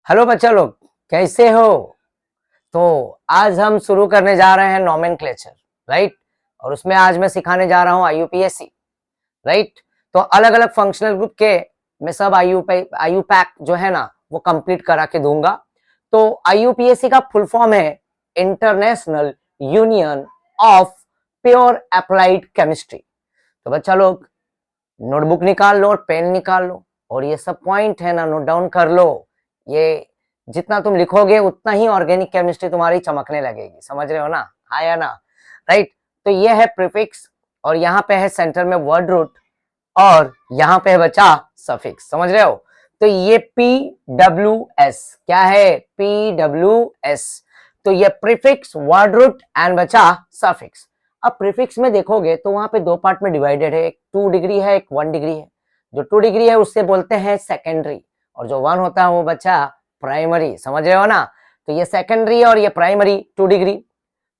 Hello बच्चा लोग, कैसे हो? तो आज हम शुरू करने जा रहे हैं नोमेनक्लेचर, राइट। और उसमें आज मैं सिखाने जा रहा हूँ आईयूपीएससी, राइट। तो अलग अलग फंक्शनल ग्रुप के मैं सब आईयू पैक जो है ना वो कंप्लीट करा के दूंगा। तो आईयूपीएससी का फुल फॉर्म है international union of pure applied chemistry. तो बच्चा लोग नोटबुक निकाल लो और पेन निकाल लो और ये सब पॉइंट है ना नोट डाउन कर लो। ये जितना तुम लिखोगे उतना ही ऑर्गेनिक केमिस्ट्री तुम्हारी चमकने लगेगी, समझ रहे हो ना? हाँ या ना? राइट। तो ये है प्रीफिक्स और यहाँ पे है सेंटर में वर्ड रूट और यहाँ पे है बच्चा सफिक्स, समझ रहे हो? तो ये PWS क्या है? PWS। तो ये प्रीफिक्स, वर्ड रूट एंड बच्चा सफिक्स। अब प्रीफिक्स में देखोगे तो वहां पे दो पार्ट में डिवाइडेड है, एक 2 डिग्री है, एक 1 डिग्री है। जो 2 डिग्री है उससे बोलते हैं सेकेंडरी और जो 1 होता है वो बच्चा प्राइमरी, समझ रहे हो ना? तो ये सेकेंडरी और ये प्राइमरी 2 डिग्री।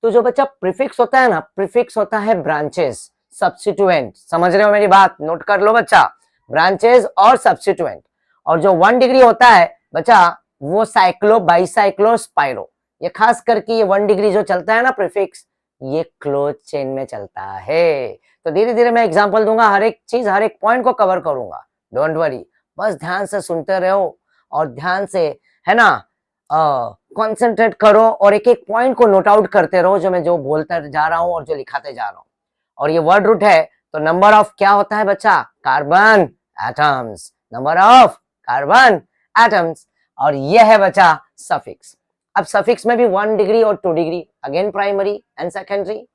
तो जो बच्चा प्रीफिक्स होता है ना, प्रीफिक्स होता है ब्रांचेस, सब्स्टिट्यूएंट, समझ रहे हो मेरी बात? नोट कर लो बच्चा, ब्रांचेस और सब्स्टिट्यूएंट। और जो 1 डिग्री होता है बच्चा वो साइक्लो, बाइसाइक्लो, स्पाइरो। ये खास करके ये 1 डिग्री जो चलता है ना प्रीफिक्स, ये क्लोज चेन में चलता है। तो धीरे धीरे मैं एग्जांपल दूंगा, हर एक चीज, हर एक पॉइंट को कवर करूंगा, डोंट वरी। बस ध्यान से सुनते रहो और ध्यान से, है ना, कॉन्सेंट्रेट करो और एक एक पॉइंट को नोट आउट करते रहो, जो मैं जो बोलता जा रहा हूँ और जो लिखाते जा रहा हूँ। और ये वर्ड रूट है तो नंबर ऑफ क्या होता है बच्चा? Carbon atoms, number of carbon atoms. और ये है बच्चा सफिक्स। अब सफिक्स में भी 1 डिग्री और 2 degree, again primary and secondary.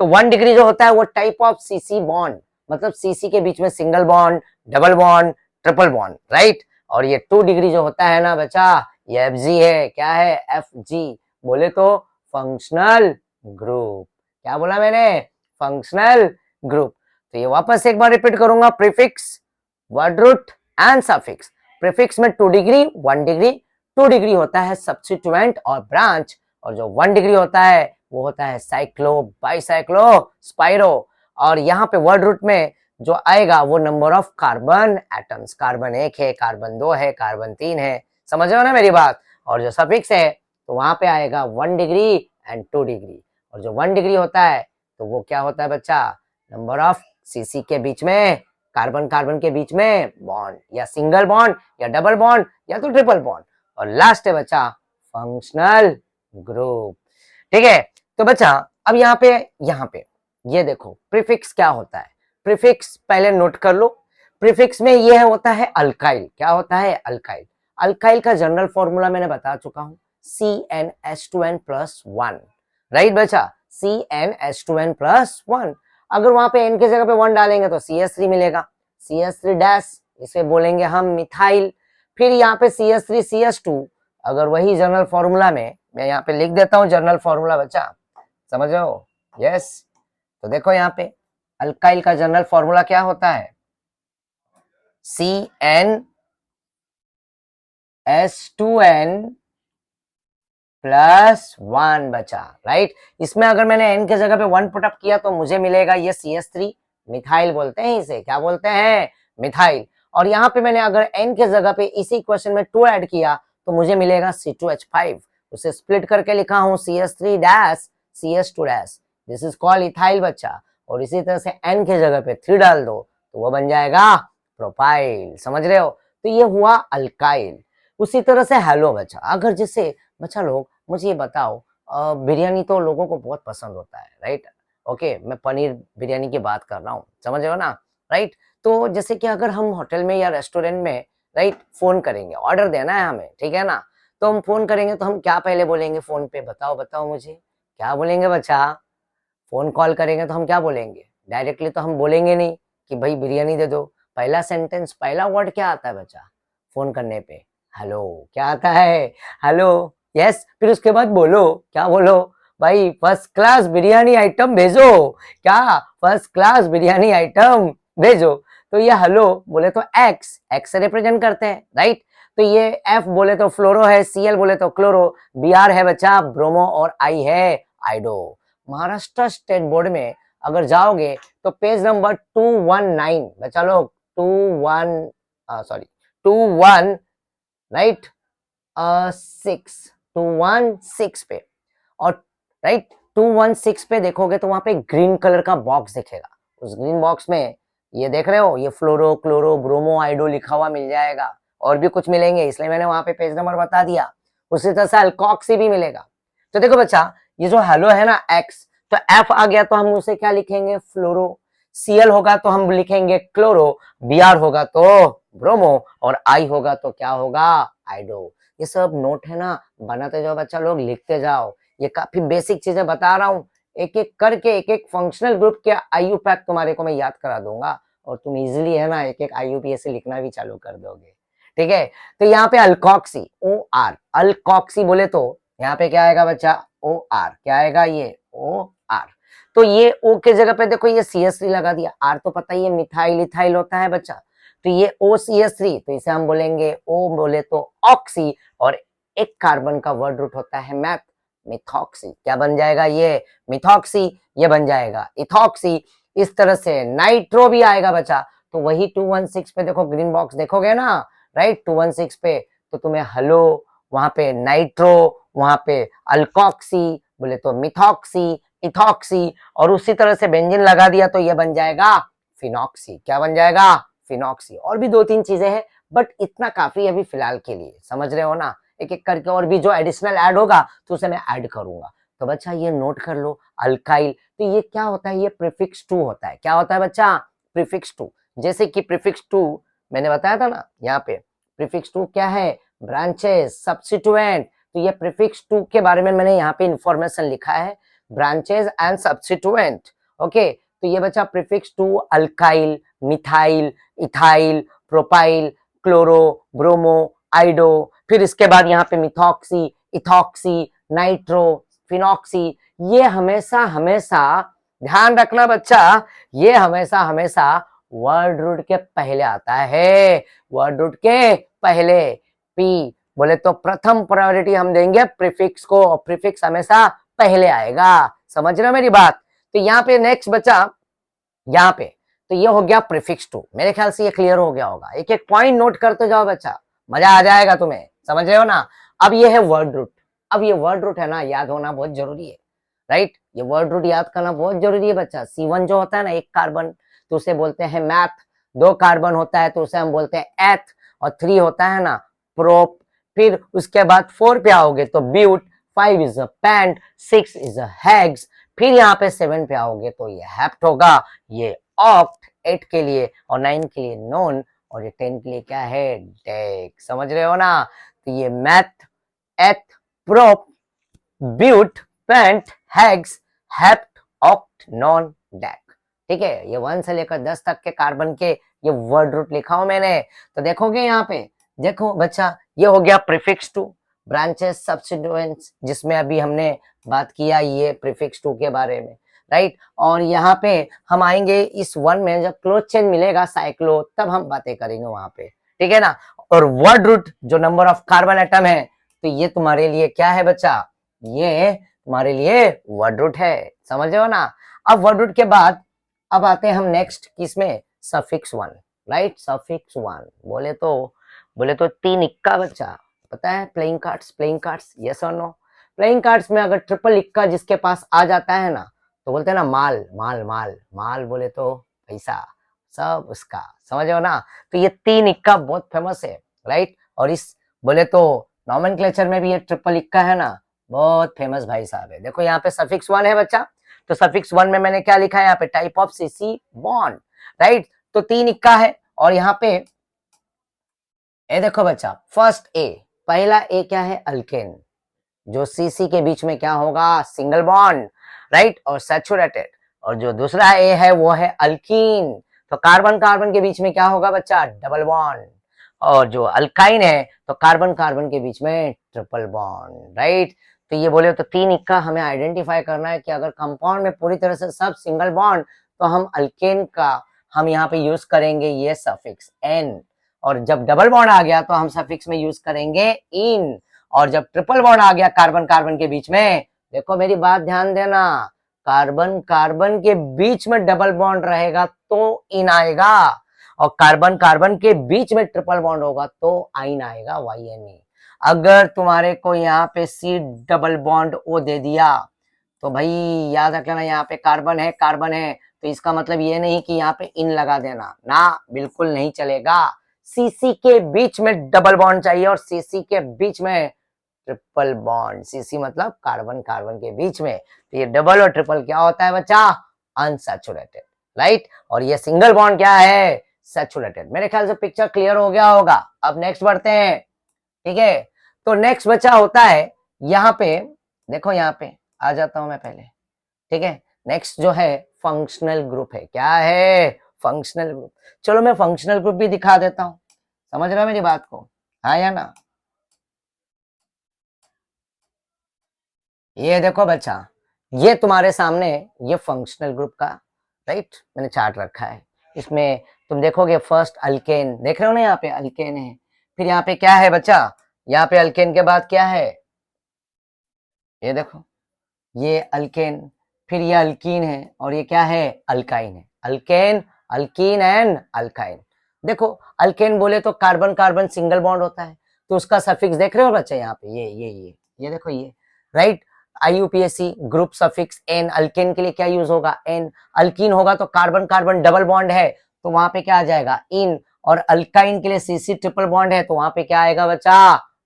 तो 1 डिग्री जो होता है वो टाइप ऑफ सीसी बॉन्ड, मतलब सीसी के बीच में single bond, double bond, triple bond, right. और ये 2 डिग्री जो होता है ना बच्चा, ये एफजी है। क्या है? एफजी बोले तो फंक्शनल ग्रुप। क्या बोला मैंने? Functional group. तो ये वापस एक बार रिपीट करूंगा, prefix, word root and suffix. Prefix में 2 डिग्री, 1 डिग्री, 2 डिग्री होता है सब्स्टिट्यूएंट और ब्रांच, और जो 1 डिग्री होता है वो होता है साइक्लो, बाइसाइक्लो, स्पाइरो। और यहाँ पे वर्ड रूट में जो आएगा वो number of carbon atoms, carbon 1 है, कार्बन 2 है, कार्बन 3 है, समझ रहे हो ना मेरी बात? और जो सफिक्स है तो वहां पे आएगा 1 डिग्री एंड 2 डिग्री। और जो 1 डिग्री होता है तो वो क्या होता है बच्चा? नंबर ऑफ सीसी के बीच में, कार्बन कार्बन के बीच में बॉन्ड, या सिंगल बॉन्ड, या डबल बॉन्ड, या तो ट्रिपल बॉन्ड। और लास्ट है बच्चा फंक्शनल ग्रुप। ठीक है। तो बच्चा अब यहाँ पे ये देखो प्रीफिक्स क्या होता है। प्रीफिक्स पहले नोट कर लो। प्रीफिक्स में ये होता है अल्काइल। क्या होता है? अल्काइल। अल्काइल का जनरल फॉर्मूला मैंने बता चुका हूं, CnH2n+1, राइट बच्चा? CnH2n+1। अगर वहां पे n की जगह पे 1 डालेंगे तो CH3 मिलेगा, CH3 डैश, इसे बोलेंगे हम मिथाइल। फिर यहाँ पे CH3 CH2, अगर वही जनरल फॉर्मूला में मैं यहाँ पे लिख देता हूँ जनरल फॉर्मूला बच्चा, समझ रहे हो? यस। तो देखो यहाँ पे अल्काइल का जनरल फॉर्मूला क्या होता है? CnH2n+1 बचा, राइट। इसमें अगर मैंने n के जगह पे 1 पुटअप किया तो मुझे मिलेगा ये CH3, मिथाइल बोलते हैं इसे। क्या बोलते हैं? मिथाइल। और यहाँ पे मैंने अगर n के जगह पे इसी इक्वेशन में 2 ऐड किया तो मुझे मिलेगा C2H5। उसे स्प्लिट करके लिखा हूं CH3 dash CH2 dash, this is called ethyl बच्चा। और इसी तरह से n के जगह पे 3 डाल दो तो वो बन जाएगा प्रोपाइल, समझ रहे हो? तो ये हुआ अल्काइल। उसी तरह से हेलो बच्चा, अगर जैसे बच्चा लोग मुझे ये बताओ, बिरयानी तो लोगों को बहुत पसंद होता है, राइट? ओके, मैं पनीर बिरयानी की बात कर रहा हूँ, समझ रहे हो ना? राइट। तो जैसे कि अगर हम होटल में या रेस्टोरेंट में, राइट, फोन करेंगे, ऑर्डर देना है हमें, ठीक है ना? तो हम फोन करेंगे तो हम क्या पहले बोलेंगे फोन पे? बताओ बताओ मुझे, क्या बोलेंगे बच्चा? फोन कॉल करेंगे तो हम क्या बोलेंगे? डायरेक्टली तो हम बोलेंगे नहीं कि भाई बिरयानी दे दो। पहला सेंटेंस, पहला वर्ड क्या आता है बच्चा फोन करने पे? हेलो। क्या आता है? हेलो। यस। फिर उसके बाद बोलो, क्या बोलो? भाई फर्स्ट क्लास बिरयानी आइटम भेजो। क्या? फर्स्ट क्लास बिरयानी आइटम भेजो। तो ये हेलो बोले तो एक्स, एक्स से रिप्रेजेंट करते हैं, राइट। तो ये एफ बोले तो फ्लोरो है, सीएल बोले तो क्लोरो, बीआर है बच्चा ब्रोमो, और आई है आइडो। महाराष्ट्र स्टेट बोर्ड में अगर जाओगे तो पेज नंबर 219 बच्चा लोग, 21 सॉरी 21, राइट, 6 216 पे, और राइट 216 पे देखोगे तो वहां पे ग्रीन कलर का बॉक्स दिखेगा। उस ग्रीन बॉक्स में ये देख रहे हो, ये फ्लोरो क्लोरो ब्रोमो आइडो लिखा हुआ मिल जाएगा, और भी कुछ मिलेंगे, इसलिए मैंने वहां पे पेज नंबर बता दिया। उसी तरह से अल्कोक्सी भी मिलेगा। तो देखो बच्चा, ये जो हेलो है ना एक्स, तो एफ आ गया तो हम उसे क्या लिखेंगे, फ्लोरो। सीएल होगा तो हम लिखेंगे क्लोरो, बीआर होगा तो ब्रोमो, और आई होगा तो क्या होगा, आइडो। ये सब नोट है ना, बनाते जाओ बच्चा लोग, लिखते जाओ। ये काफी बेसिक चीजें बता रहा हूँ, एक एक करके एक एक फंक्शनल ग्रुप के आईयू पैक तुम्हारे को मैं याद करा दूंगा, और तुम इजीली है ना एक एक आईयूपीएससी लिखना भी चालू कर दोगे। ठीक है, तो यहाँ पे अल्कोक्सी, ओ आर, अल्कोक्सी बोले तो यहाँ पे क्या आएगा बच्चा, ओ आर, क्या आएगा ये ओ आर। तो ये ओ के जगह पे देखो ये CH3 लगा दिया, आर तो पता ही है मिथाइल इथाइल होता है बच्चा, तो ये OCH3, तो इसे हम बोलेंगे ओ बोले तो ऑक्सी, और एक कार्बन का वर्ड रूट होता है मैथ, मिथॉक्सी। क्या बन जाएगा ये, मिथॉक्सी, ये बन जाएगा इथॉक्सी। इस तरह से नाइट्रो भी आएगा बच्चा, तो वही 216 पे देखो ग्रीन बॉक्स देखोगे ना, राइट 216 पे, तो तुम्हें हेलो, वहां पे नाइट्रो, वहां पे अल्कोक्सी बोले तो मिथॉक्सी, इथॉक्सी, और उसी तरह से बेंजीन लगा दिया तो ये बन जाएगा फिनॉक्सी। क्या बन जाएगा, फिनॉक्सी। और भी दो तीन चीजें हैं, बट इतना काफी है अभी फिलहाल के लिए, समझ रहे हो ना। एक एक करके और भी जो एडिशनल ऐड होगा तो उसे मैं ऐड करूंगा। तो बच्चा ये नोट कर लो, अल्काइल, तो ये क्या होता है, ये प्रीफिक्स 2 होता है। क्या होता है बच्चा, प्रीफिक्स 2। जैसे कि प्रीफिक्स 2 मैंने बताया था ना, यहाँ पे प्रीफिक्स 2 क्या है, ब्रांचेस, सब्स्टिट्यूएंट। तो ये प्रीफिक्स 2 के बारे में मैंने यहाँ पे इंफॉर्मेशन लिखा है, ब्रांचेस एंड सब्स्टिट्यूएंट। ओके, तो ये बच्चा prefix 2 alkyl, methyl, ethyl, propyl, chloro, bromo, iodo, फिर इसके बाद यहाँ पे मिथॉक्सी, इथॉक्सी, नाइट्रो, फिनॉक्सी। ये हमेशा हमेशा ध्यान रखना बच्चा, ये हमेशा हमेशा वर्ड रूट के पहले आता है, वर्ड रूट के पहले। पी बोले तो प्रथम प्रायोरिटी हम देंगे प्रीफिक्स को, और प्रीफिक्स हमेशा पहले आएगा। समझ रहे हो मेरी बात। तो यहाँ पे नेक्स्ट बच्चा, यहाँ पे तो ये हो गया प्रीफिक्स 2। मेरे ख्याल से ये क्लियर हो गया होगा, एक एक पॉइंट नोट करते जाओ बच्चा, मजा आ जाएगा तुम्हें, समझ रहे हो ना। अब ये है वर्ड रूट। अब ये वर्ड रूट है ना, याद होना बहुत जरूरी है, राइट। ये वर्ड रूट याद करना बहुत जरूरी है बच्चा। C1 जो होता है ना, एक कार्बन, तो उसे बोलते हैं मैथ। 2 कार्बन होता है तो उसे हम बोलते हैं एथ, और 3 होता है ना प्रोप। फिर उसके बाद 4 पे आओगे तो but, 5 is a pent, 6 is a hex, फिर यहाँ पे 7 पे आओगे तो ये हेप्ट होगा, ये ऑक्ट 8 के लिए, और 9 के लिए नॉन, और ये 10 के लिए क्या है, डेक। समझ रहे हो ना। तो ये meth, eth, prop, but, pent, hex, hept, oct, non, dec. ठीक है, ये 1 से लेकर 10 तक के कार्बन के ये वर्ड रूट लिखा हूं मैंने। तो देखोगे यहाँ पे, देखो बच्चा, ये हो गया प्रीफिक्स 2, ब्रांचेस, सब्स्टिट्यूएंट्स, जिसमें अभी हमने बात किया ये प्रीफिक्स 2 के बारे में, राइट। और यहाँ पे हम आएंगे इस 1 में, जब क्लोज चेन मिलेगा साइक्लो, तब हम बातें करेंगे वहां पे, ठीक है ना। और वर्ड रूट जो नंबर ऑफ कार्बन एटम है, तो ये तुम्हारे लिए क्या है बच्चा, ये तुम्हारे लिए वर्ड रूट है, समझ रहे हो ना। अब वर्ड रूट के बाद अब आते हैं हम नेक्स्ट किसमें, सफिक्स 1, राइट। सफिक्स 1 बोले तो 3 इक्का बच्चा, पता है playing cards, playing cards, yes और नो। प्लेइंग कार्ड्स में अगर ट्रिपल इक्का जिसके पास आ जाता है ना, तो बोलते हैं ना माल माल माल माल, बोले तो पैसा, सब उसका, समझ रहे हो ना। तो ये 3 इक्का बहुत फेमस है, राइट। और इस बोले तो नॉमेनक्लेचर में भी ये ट्रिपल इक्का है ना, बहुत फेमस भाई साहब है। देखो यहाँ पे सफिक्स 1 है बच्चा, तो सफिक्स 1 में मैंने क्या लिखा है यहाँ पे, type of CC bond, right. तो 3 इक्का है, और यहाँ पे ए देखो बच्चा, फर्स्ट ए, पहला ए क्या है, अल्केन, जो सीसी के बीच में क्या होगा, सिंगल बॉन्ड, राइट, और सैचुरेटेड। और जो दूसरा ए है वो है अल्कीन, तो कार्बन कार्बन के बीच में क्या होगा बच्चा, डबल बॉन्ड। और जो अल्काइन है तो कार्बन कार्बन के बीच में ट्रिपल बॉन्ड, राइट। तो ये बोले तो 3 इक्का हमें आइडेंटिफाई करना है कि अगर कंपाउंड में पूरी तरह से सब सिंगल बॉन्ड, तो हम अल्केन का हम यहाँ पे यूज करेंगे ये सफिक्स एन, और जब डबल बॉन्ड आ गया तो हम सफिक्स में यूज करेंगे इन, और जब ट्रिपल बॉन्ड आ गया कार्बन कार्बन के बीच में, देखो मेरी बात ध्यान देना, कार्बन कार्बन के बीच में डबल बॉन्ड रहेगा तो इन आएगा, और कार्बन कार्बन के बीच में ट्रिपल बॉन्ड होगा तो आइन आएगा YNE। अगर तुम्हारे को यहाँ पे C डबल बॉन्ड O दे दिया तो भाई याद रखना यहाँ पे कार्बन है, तो इसका मतलब ये नहीं कि यहाँ पे इन लगा देना ना, बिल्कुल नहीं चलेगा। CC के बीच में डबल बॉन्ड चाहिए और CC के बीच में ट्रिपल बॉन्ड। CC मतलब कार्बन कार्बन के बीच में, तो ये डबल और ट्रिपल क्या होता है बच्चा? Unsaturated, right. और ये सिंगल बॉन्ड क्या है? सैचुरेटेड। मेरे ख्याल से पिक्चर क्लियर हो गया होगा। अब नेक्स्ट बढ़ते हैं, ठीक है। तो नेक्स्ट बच्चा होता है यहाँ पे, देखो यहाँ पे आ जाता हूं मैं पहले, ठीक है। नेक्स्ट जो है फंक्शनल ग्रुप है। क्या है? Functional group. चलो मैं फंक्शनल ग्रुप भी दिखा देता हूं, समझ रहे हो मेरी बात को? हाँ या ना? ये देखो बच्चा, ये तुम्हारे सामने ये फंक्शनल ग्रुप का, राइट, मैंने चार्ट रखा है। इसमें तुम देखोगे फर्स्ट अल्केन, देख रहे हो ना, यहाँ पे अल्केन है। फिर यहाँ पे क्या है बच्चा? यहाँ पे अल्केन के बाद क्या है? ये देखो, ये अल्केन, फिर ये अल्कीन है, और ये क्या है? अल्काइन है। Alkane, alkyne and alkyne. देखो अल्केन बोले तो कार्बन कार्बन सिंगल बॉन्ड होता है, तो उसका सफिक्स देख रहे हो बच्चे यहाँ पे, ये देखो ये, right. IUPAC group suffix ane, alkane के लिए क्या यूज होगा? एन। अल्कीन होगा तो कार्बन कार्बन डबल बॉन्ड है, तो वहां पे क्या आ जाएगा? इन। और अल्काइन के लिए CC ट्रिपल बॉन्ड है, तो वहां पे क्या आएगा बच्चा?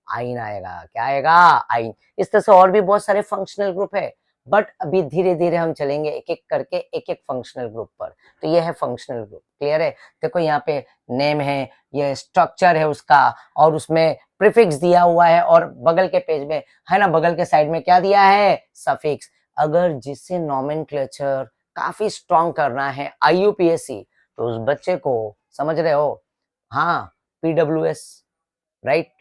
आइन आएगा। क्या आएगा? आइन। इस तरह से और भी बहुत सारे फंक्शनल ग्रुप है, बट अभी धीरे धीरे हम चलेंगे एक एक करके एक एक फंक्शनल ग्रुप पर। तो ये है फंक्शनल ग्रुप, क्लियर है? देखो यहाँ पे नेम है, ये स्ट्रक्चर है उसका, और उसमें प्रीफिक्स दिया हुआ है, और बगल के पेज में है ना, बगल के साइड में क्या दिया है? सफिक्स। अगर जिससे नॉमेनक्लेचर काफी स्ट्रॉन्ग करना है IUPAC, तो उस बच्चे को, समझ रहे हो, हाँ, PWS, right,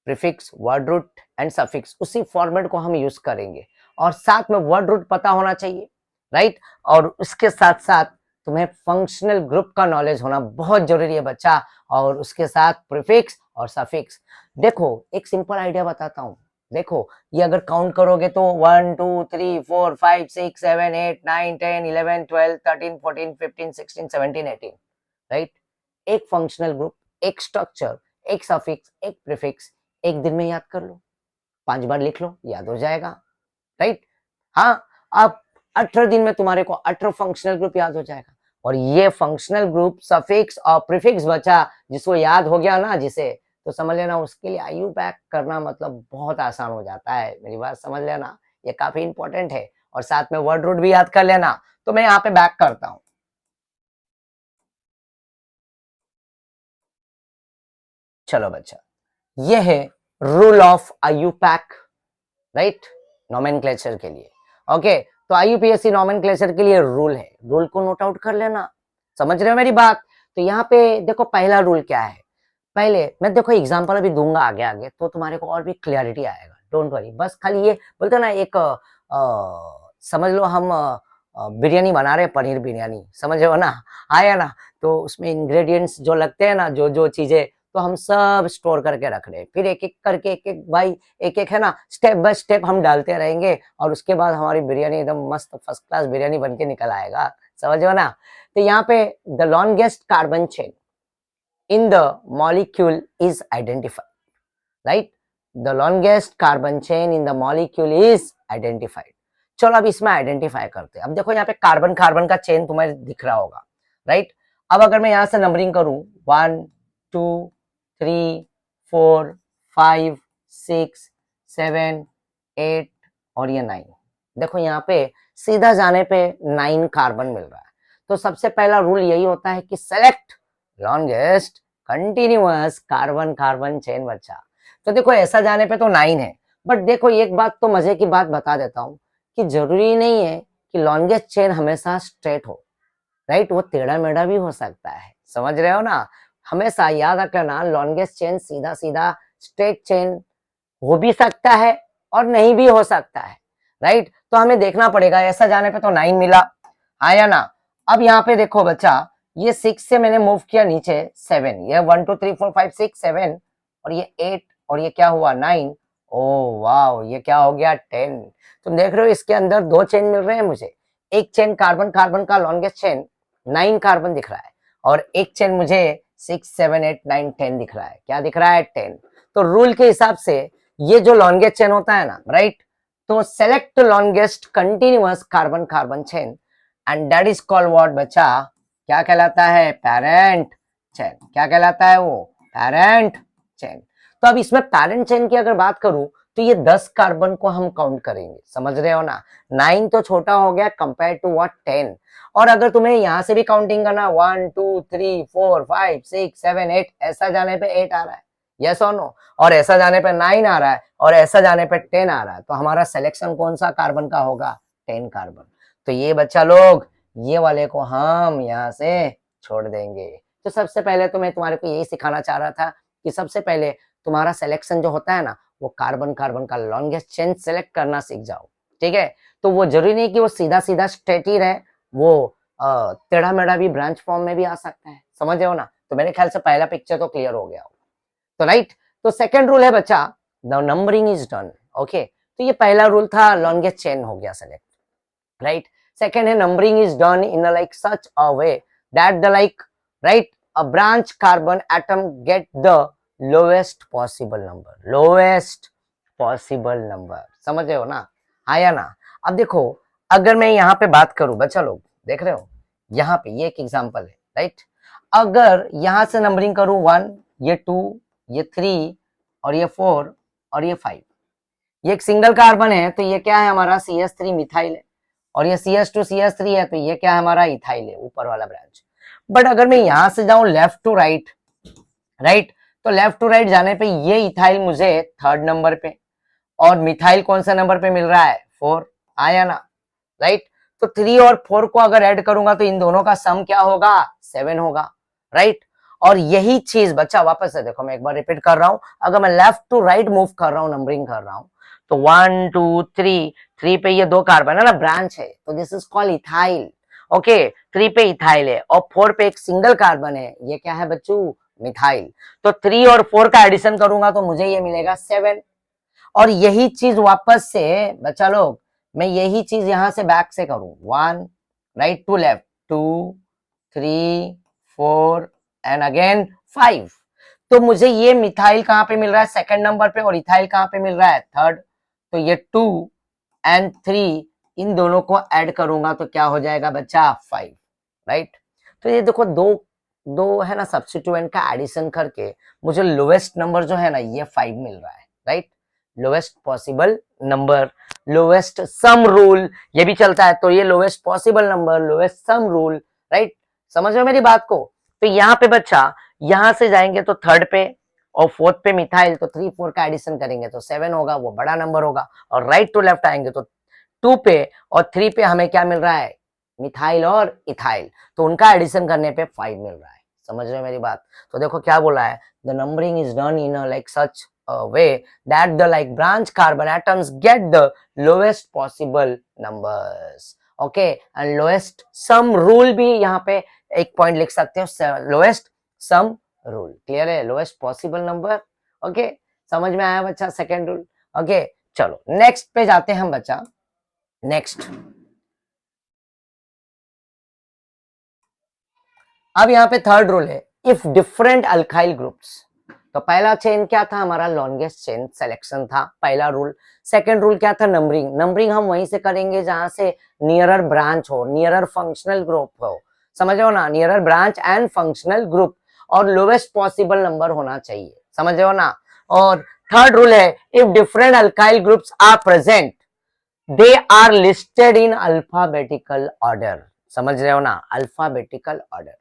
prefix, word root and suffix, उसी फॉर्मेट को हम यूज करेंगे। और साथ में वर्ड रूट पता होना चाहिए, राइट। और उसके साथ साथ तुम्हें फंक्शनल ग्रुप का नॉलेज होना बहुत जरूरी है बच्चा, और उसके साथ प्रीफिक्स और सफिक्स। देखो एक सिंपल आइडिया बताता हूँ, देखो ये अगर काउंट करोगे तो 1 2 3 4 5 6 7 8 9 10 11 12 13 14 15 16 17 18, राइट। एक फंक्शनल ग्रुप, एक स्ट्रक्चर, एक सफिक्स, एक प्रीफिक्स, एक दिन में याद कर लो, 5 बार लिख लो, याद हो जाएगा, राइट। हाँ, अब 18 दिन में तुम्हारे को 18 फंक्शनल ग्रुप याद हो जाएगा। और ये फंक्शनल ग्रुप सफिक्स और प्रीफिक्स बचा, जिसको याद हो गया ना जिसे, तो समझ लेना उसके लिए IUPAC करना मतलब बहुत आसान हो जाता है। मेरी बात समझ लेना, ये काफी इंपॉर्टेंट है। और साथ में वर्ड रूट भी याद कर लेना। तो मैं यहाँ पे बैक करता हूँ। चलो बच्चा, ये है rule of IUPAC, right, nomenclature के लिए। ओके, तो IUPAC नोमेनक्लेचर के लिए रूल है, रूल को नोट आउट कर लेना। समझ रहे हो मेरी बात? तो यहाँ पे देखो पहला रूल क्या है। पहले मैं देखो एग्जांपल अभी दूंगा आगे आगे, तो तुम्हारे को और भी क्लैरिटी आएगा, डोंट वरी। बस खाली ये बोलते ना, एक समझ लो हम बिरयानी बना रहे हैं, पनीर बिरयानी, समझ रहे हो ना? आया ना? तो उसमें इंग्रेडिएंट्स जो लगते हैं ना, जो जो चीजें, तो हम सब स्टोर करके रख रहे हैं। फिर एक एक करके एक एक भाई, एक एक है ना, स्टेप बाय स्टेप हम डालते रहेंगे, और उसके बाद हमारी बिरयानी एकदम मस्त फर्स्ट क्लास बिरयानी बन के निकल आएगा, समझ रहे हो ना? तो यहाँ पे the longest carbon chain in the molecule is identified, right? The longest carbon chain in the molecule is identified. चलो अब इसमें आइडेंटिफाई करते हैं। अब देखो यहाँ पे कार्बन कार्बन का चेन तुम्हें दिख रहा होगा, राइट। अब अगर मैं यहाँ से नंबरिंग करूं 1 2 3 4 5 6 7 8 और ये 9, देखो यहाँ पे सीधा जाने पे 9 कार्बन मिल रहा है। तो सबसे पहला रूल यही होता है कि select longest continuous carbon carbon chain बच्चा। तो देखो ऐसा जाने पे तो 9 है, बट देखो एक बात तो मजे की बात बता देता हूँ कि जरूरी नहीं है कि लॉन्गेस्ट चेन हमेशा स्ट्रेट हो, राइट। वो टेढ़ा मेढ़ा भी हो सकता है, समझ रहे हो ना? हमेशा याद रखना, लॉन्गेस्ट चेन सीधा सीधा स्ट्रेट चेन हो भी सकता है और नहीं भी हो सकता है, राइट। तो हमें देखना पड़ेगा। ऐसा जाने पे तो 9 मिला, आया ना? अब यहाँ पे देखो बच्चा, ये 6 से मैंने मूव किया नीचे 7, ये 1 2 3 4 5 6 7, और ये 8, और ये क्या हुआ 9। ओ वाह, ये क्या हो गया 10। तुम देख रहे हो इसके अंदर 2 चेन मिल रहे हैं मुझे। एक चेन कार्बन कार्बन का लॉन्गेस्ट चेन 9 कार्बन दिख रहा है, और एक चेन मुझे 6 7 8 9 10 दिख रहा है। क्या दिख रहा है? 10। तो रूल के हिसाब से ये जो लॉन्गेस्ट चेन होता है ना, राइट, तो select longest continuous carbon carbon chain and that is called what बच्चा? क्या कहलाता है? Parent chain. क्या कहलाता है वो? Parent chain. तो अब इसमें पेरेंट चेन की अगर बात करूं तो ये 10 कार्बन को हम काउंट करेंगे, समझ रहे हो ना? 9 तो छोटा हो गया कंपेयर टू व्हाट 10। और अगर तुम्हें यहां से भी काउंटिंग करना 1 2 3 4 5 6 7 8 ऐसा जाने पे 8 आ रहा है, यस और नो, और ऐसा जाने पे 9 आ रहा है, और ऐसा जाने पे 10 आ रहा है, तो हमारा सिलेक्शन कौन सा कार्बन का होगा? 10 कार्बन। तो ये बच्चा लोग, ये वाले को हम यहाँ से छोड़ देंगे। तो सबसे पहले तो मैं तुम्हारे को यही सिखाना चाह रहा था कि सबसे पहले तुम्हारा सिलेक्शन जो होता है ना, वो कार्बन कार्बन का लॉन्गेस्ट चेन सेलेक्ट करना सीख जाओ, ठीक है? तो वो जरूरी नहीं कि वो सीधा सीधा स्ट्रेट ही रहे, वो टेढ़ा मेढ़ा भी ब्रांच फॉर्म में भी आ सकता है, समझ रहे हो ना? तो मेरे ख्याल से पहला पिक्चर तो क्लियर हो गया होगा। तो राइट, तो सेकंड रूल है बच्चा, the numbering is done. Okay, तो ये पहला रूल था, लॉन्गेस्ट चेन हो गया सेलेक्ट, राइट? Second है numbering is done in a like such a way that the like, right, a branch carbon atom get the lowest possible number, lowest possible number, समझ रहे हो ना? आया ना? अब देखो, अगर मैं यहाँ पे बात करूं, बच्चा लोग देख रहे हो, यहाँ पे ये एक एग्जांपल है, राइट? अगर यहाँ से नंबरिंग करूं 1, ये 2, ये 3 और ये 4 और ये 5, ये एक सिंगल कार्बन है, तो ये क्या है? हमारा CH3 मिथाइल है, और ये CH2 CH3 है, तो ये क्या है? हमारा इथाइल है, ऊपर वाला ब्रांच। बट अगर मैं यहां से जाऊं लेफ्ट टू राइट, राइट, तो लेफ्ट टू राइट जाने पे ये इथाइल मुझे 3rd नंबर पे, और मिथाइल कौन सा नंबर पे मिल रहा है? 4। आया ना? राइट, तो 3 और 4 को अगर ऐड करूंगा तो इन दोनों का सम क्या होगा? 7 होगा, राइट? और यही चीज बच्चा, वापस से देखो, मैं एक बार रिपीट कर रहा हूं, अगर मैं लेफ्ट टू राइट मूव कर रहा हूं, नंबरिंग कर रहा हूं, तो 1 2 3, 3 पे ये 2 कार्बन है ना, ब्रांच है, तो this is called ethyl. Okay, 3 पे इथाइल है, और 4 पे एक सिंगल कार्बन है, ये क्या है बच्चू? मिथाइल। तो 3 और 4 का एडिशन करूंगा तो मुझे ये मिलेगा 7। और यही चीज वापस से बच्चा लोग, मैं यही चीज यहां से बैक से करूं, 1 right to left, 2 3 4 and again 5, तो मुझे ये मिथाइल कहां पे मिल रहा है? 2nd नंबर पे, और इथाइल कहां पे मिल रहा है? 3rd। तो ये 2 एंड 3, इन दोनों को ऐड करूंगा तो क्या हो जाएगा बच्चा? 5, राइट? तो ये देखो, दो दो है ना सब्स्टिट्यूएंट का एडिशन करके मुझे लोएस्ट नंबर जो है ना, ये 5 मिल रहा है, right? Lowest possible number, lowest sum rule, ये भी चलता है, तो ये lowest possible number, lowest sum rule, right? समझ रहे हो मेरी बात को? तो यहाँ पे बच्चा, यहां से जाएंगे तो 3rd पे और 4th पे मिथाइल, तो 3 4 का एडिशन करेंगे तो 7 होगा, वो बड़ा नंबर होगा। और राइट टू लेफ्ट आएंगे तो 2 पे और 3 पे हमें क्या मिल रहा है? मिथाइल और इथाइल, तो उनका एडिशन करने पे 5 मिल रहा है। समझ रहे हो मेरी बात? तो देखो क्या बोला है, the numbering is done in a like such way that the like branch carbon atoms get the lowest possible numbers, okay, and lowest sum rule भी यहाँ पे एक पॉइंट लिख सकते हो, lowest sum rule, क्लियर है? lowest possible number, ओके, समझ में आया बच्चा? Second rule, okay. चलो नेक्स्ट पे जाते हैं हम बच्चा, नेक्स्ट। अब यहाँ पे 3rd रूल है, इफ डिफरेंट अल्काइल ग्रुप्स, तो पहला चेन क्या था? हमारा लॉन्गेस्ट चेन सिलेक्शन था, पहला रूल। सेकंड रूल क्या था? नंबरिंग। नंबरिंग हम वहीं से करेंगे जहां से नियरर ब्रांच हो, नियरर फंक्शनल ग्रुप हो, समझ रहे हो ना? Nearer branch and functional group, और लोवेस्ट पॉसिबल नंबर होना चाहिए, समझ रहे हो ना? और थर्ड रूल है, if different alkyl groups are present they are listed in alphabetical order, समझ रहे हो ना? Alphabetical order,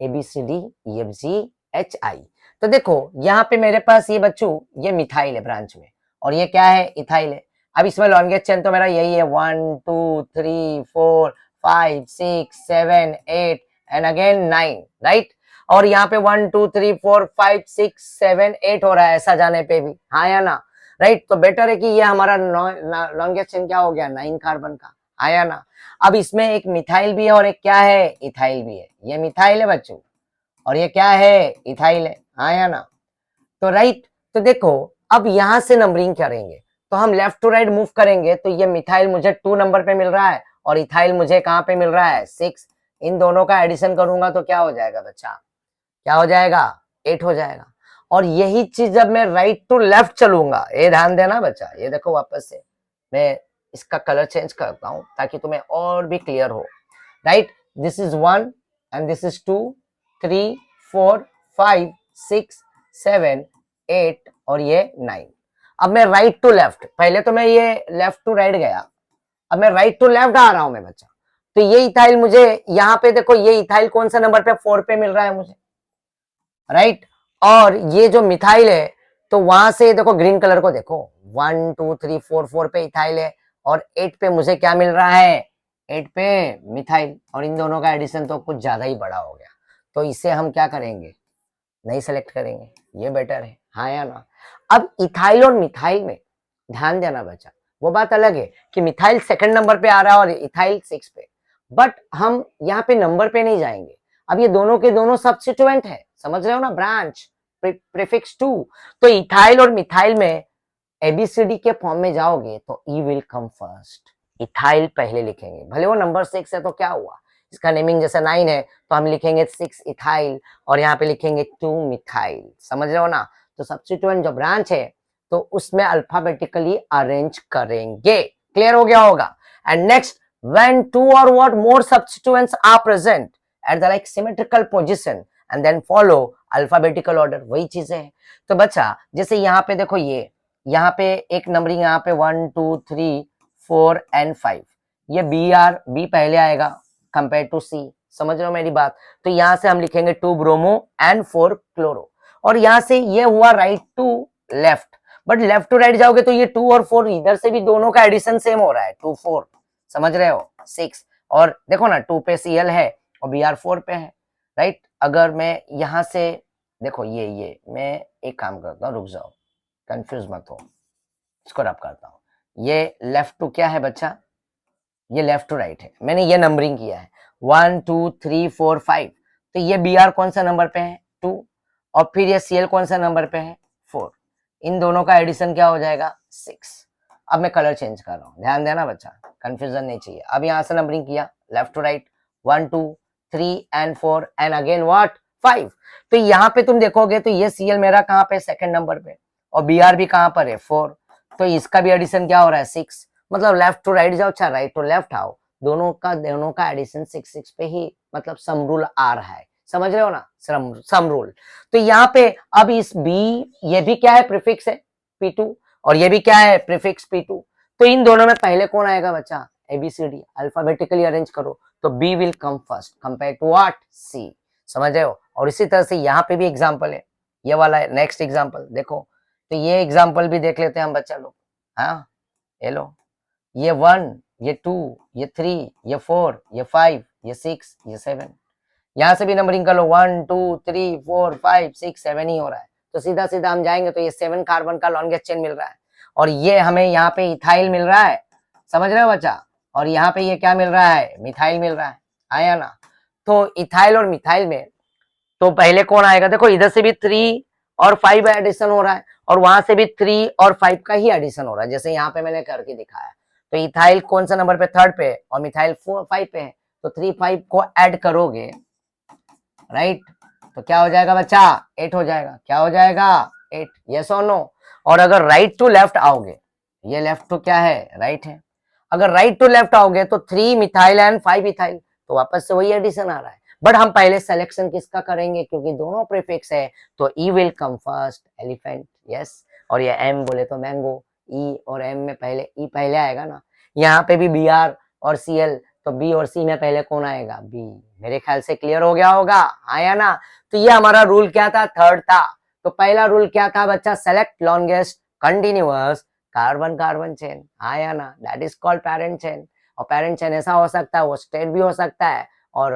ABCD EFG HI। तो देखो यहाँ पे मेरे पास ये बच्चों, ये मिथाइल है ब्रांच में, और ये क्या है? इथाइल है। अब इसमें लॉन्गेस्ट चेन तो मेरा यही है, 1 2 3 4 5 6 7 8 एंड अगेन 9, राइट? और यहाँ पे 1 2 3 4 5 6 7 8 हो रहा है, ऐसा जाने पे भी, हाँ या ना? राइट, तो बेटर है कि ये हमारा लॉन्गेस्ट चेन क्या हो गया? 9 कार्बन का, आया ना? अब इसमें एक मिथाइल भी है और एक क्या है? इथाइल भी है। ये मिथाइल है बच्चों, और ये क्या है? इथाइल है, हाँ या ना? तो राइट, तो देखो अब यहां से नंबरिंग करेंगे तो हम लेफ्ट टू राइट मूव करेंगे, तो ये मिथाइल मुझे 2 नंबर पे मिल रहा है, और इथाइल मुझे कहां पे मिल रहा है? 6। इन दोनों का एडिशन करूंगा तो क्या हो जाएगा बच्चा, क्या हो जाएगा, 8 हो जाएगा। और यही चीज जब मैं राइट टू लेफ्ट चलूंगा, ये ध्यान देना बच्चा, ये देखो वापस से मैं इसका कलर चेंज करता हूं ताकि तुम्हें और भी क्लियर हो। Right, this is 1 and this is 2 3 4 5 6 7 8 और ये 9। अब मैं राइट टू लेफ्ट, पहले तो मैं ये लेफ्ट टू राइट गया, अब मैं राइट टू लेफ्ट आ रहा हूं मैं बच्चा। तो ये इथाइल मुझे यहाँ पे देखो, ये इथाइल कौन सा नंबर पे, 4 पे मिल रहा है मुझे, राइट। और ये जो मिथाइल है तो वहां से देखो ग्रीन कलर को देखो, 1 2 3 4 4 पे इथाइल है और 8 पे मुझे क्या मिल रहा है, 8 पे मिथाइल। और इन दोनों का एडिशन तो कुछ ज्यादा ही बड़ा हो गया, तो इसे हम क्या करेंगे, नहीं सेलेक्ट करेंगे, ये बेटर है, हाँ या ना। अब इथाइल और मिथाइल में ध्यान देना बच्चा, वो बात अलग है कि मिथाइल सेकंड नंबर पे आ रहा है और इथाइल 6 पे, बट हम यहाँ पे नंबर पे नहीं जाएंगे। अब ये दोनों के दोनों सब्स्टिट्यूएंट है, समझ रहे हो ना, ब्रांच प्रीफिक्स 2। तो इथाइल और मिथाइल में एबीसीडी के फॉर्म में जाओगे तो E will come first, ethyl पहले लिखेंगे, भले वो नंबर 6 है तो क्या हुआ, इसका नेमिंग जैसे 9 है तो हम लिखेंगे 6 इथाइल और यहाँ पे लिखेंगे 2 मिथाइल, समझ रहे हो ना। तो सब्स्टिट्यूएंट जो ब्रांच है तो उसमें अल्फाबेटिकली अरेंज करेंगे, क्लियर हो गया होगा। And next, when two or what more substituents are present at the like symmetrical position and then follow alphabetical order, वही चीजें है। तो बच्चा जैसे यहाँ पे देखो, ये यहाँ पे एक नंबरिंग यहाँ पे 1 2 3 4 एंड 5, ये बी पहले आएगा कंपेयर टू सी, समझ रहे हो मेरी बात। तो यहाँ से हम लिखेंगे 2 ब्रोमो एंड 4 क्लोरो, और यहाँ से ये हुआ right to left, but left to right जाओगे तो ये 2 और 4 इधर से भी दोनों का एडिशन सेम हो रहा है, 2 4, समझ रहे हो, 6। और देखो ना 2 पे सीएल है और बीआर 4 पे है, राइट। अगर मैं यहां से देखो, ये मैं एक काम करता हूँ, रुक जाओ, कंफ्यूज मत हो, इसको रब करता हूँ। ये लेफ्ट टू क्या है बच्चा, ये लेफ्ट टू राइट है, मैंने ये नंबरिंग किया है 1 2 3 4 5, तो ये बीआर कौन सा नंबर पे है, 2, और फिर ये सीएल कौन सा नंबर पे है, 4। इन दोनों का एडिशन क्या हो जाएगा, 6। अब मैं कलर चेंज कर रहा हूँ, ध्यान देना बच्चा, कंफ्यूजन नहीं चाहिए। अब यहाँ से नंबरिंग किया left to right, 1 2 3 and 4 and again what 5। तो यहाँ पे तुम देखोगे तो ये सीएल मेरा कहाँ पे, सेकंड नंबर पे, और बीआर भी कहाँ पर है, 4। तो इसका भी एडिशन क्या हो रहा है, 6। मतलब लेफ्ट टू राइट जाओ चाहे राइट टू लेफ्ट आओ, दोनों का एडिशन 6 6 पे ही, मतलब सम रूल आ रहा है, समझ रहे हो ना, सम रूल। तो यहाँ पे अब इस बी, ये भी क्या है, प्रीफिक्स है P2, और ये भी क्या है, प्रीफिक्स P2। तो इन दोनों में पहले कौन आएगा बच्चा, एबीसीडी, अल्फाबेटिकली अरेंज करो तो B will come first compare to what, C, समझ रहे हो। और इसी तरह से यहाँ पे भी एग्जाम्पल है, ये वाला है नेक्स्ट एग्जाम्पल, देखो तो ये एग्जाम्पल भी देख लेते हैं हम बच्चा लोग। हाँ, ये लो, ये 1, ये 2, ये 3, ये 4, ये 5, ये 6, ये 7, यहां से भी नंबरिंग कर लो, 1 2 3 4 5 6 7 ही हो रहा है। तो सीधा सीधा हम जाएंगे तो ये 7 कार्बन का लॉन्गेस्ट चेन मिल रहा है, और ये हमें यहाँ पे इथाइल मिल रहा है, समझ रहे हो बच्चा, और यहाँ पे ये क्या मिल रहा है, मिथाइल मिल रहा है, आया ना। तो इथाइल और मिथाइल में तो पहले कौन आएगा, देखो इधर से भी 3 और 5 एडिशन हो रहा है, और वहां से भी 3 और 5 का ही एडिशन हो रहा है, जैसे यहाँ पे मैंने करके दिखाया। तो इथाइल कौन सा नंबर पे, 3rd पे, और मिथाइल 4 5 पे है, तो 3 5 को ऐड करोगे, राइट, तो क्या हो जाएगा बच्चा, 8 हो जाएगा, क्या हो जाएगा, 8, यस और नो। और अगर राइट टू लेफ्ट आओगे, ये लेफ्ट टू क्या है, राइट है, अगर राइट टू लेफ्ट आओगे तो 3 मिथाइल एंड 5 इथाइल, तो वापस से वही एडिशन आ रहा है, बट हम पहले सिलेक्शन किसका करेंगे, क्योंकि दोनों प्रीफिक्स है, तो E will come first, elephant, yes. और ये एम बोले तो मैंगो, ई और एम में पहले ई पहले आएगा ना। यहाँ पे भी बी आर और सी एल, तो बी और सी में पहले कौन आएगा, बी। मेरे ख्याल से क्लियर हो गया होगा, आया ना। तो ये हमारा रूल क्या था, 3rd था। तो पहला रूल क्या था बच्चा, select longest continuous carbon carbon chain, आया ना, that is called parent chain. और पेरेंट चेन ऐसा हो सकता है, वो स्ट्रेट भी हो सकता है, और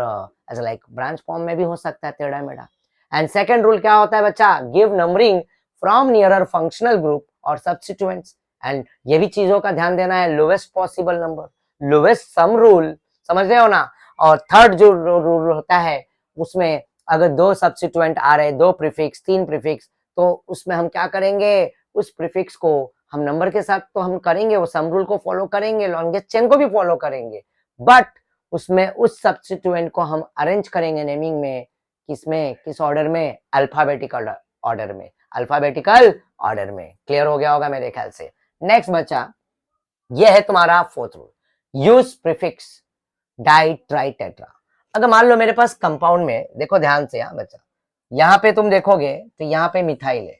ऐसा लाइक ब्रांच फॉर्म में भी हो सकता है, टेढ़ा मेढ़ा। एंड सेकंड रूल क्या होता है बच्चा, give numbering from nearer functional group और सब्स्टिट्यूएंट्स। एंड ये भी चीजों का ध्यान देना है, lowest possible number, lowest sum rule, समझ रहे हो ना। और थर्ड जो रूल होता है, उसमें अगर 2 सब्स्टिट्यूएंट आ रहे, 2 प्रीफिक्स, 3 प्रीफिक्स, तो उसमें हम क्या करेंगे, उस प्रीफिक्स को हम नंबर के साथ तो हम करेंगे, वो सम रूल को फॉलो करेंगे, लॉन्गेस्ट चेन को भी फॉलो करेंगे, बट उसमें उस सब्स्टिट्यूएंट को हम अरेंज करेंगे नेमिंग में, किसमें, किस ऑर्डर में, अल्फाबेटिकल ऑर्डर में, अल्फाबेटिकल ऑर्डर में। क्लियर हो गया होगा मेरे ख्याल से। नेक्स्ट बच्चा, ये है तुम्हारा fourth rule, use prefix di tri tetra. अगर मान लो मेरे पास कंपाउंड में, देखो ध्यान से यहाँ बच्चा, यहाँ पे तुम देखोगे तो यहाँ पे मिथाइल है,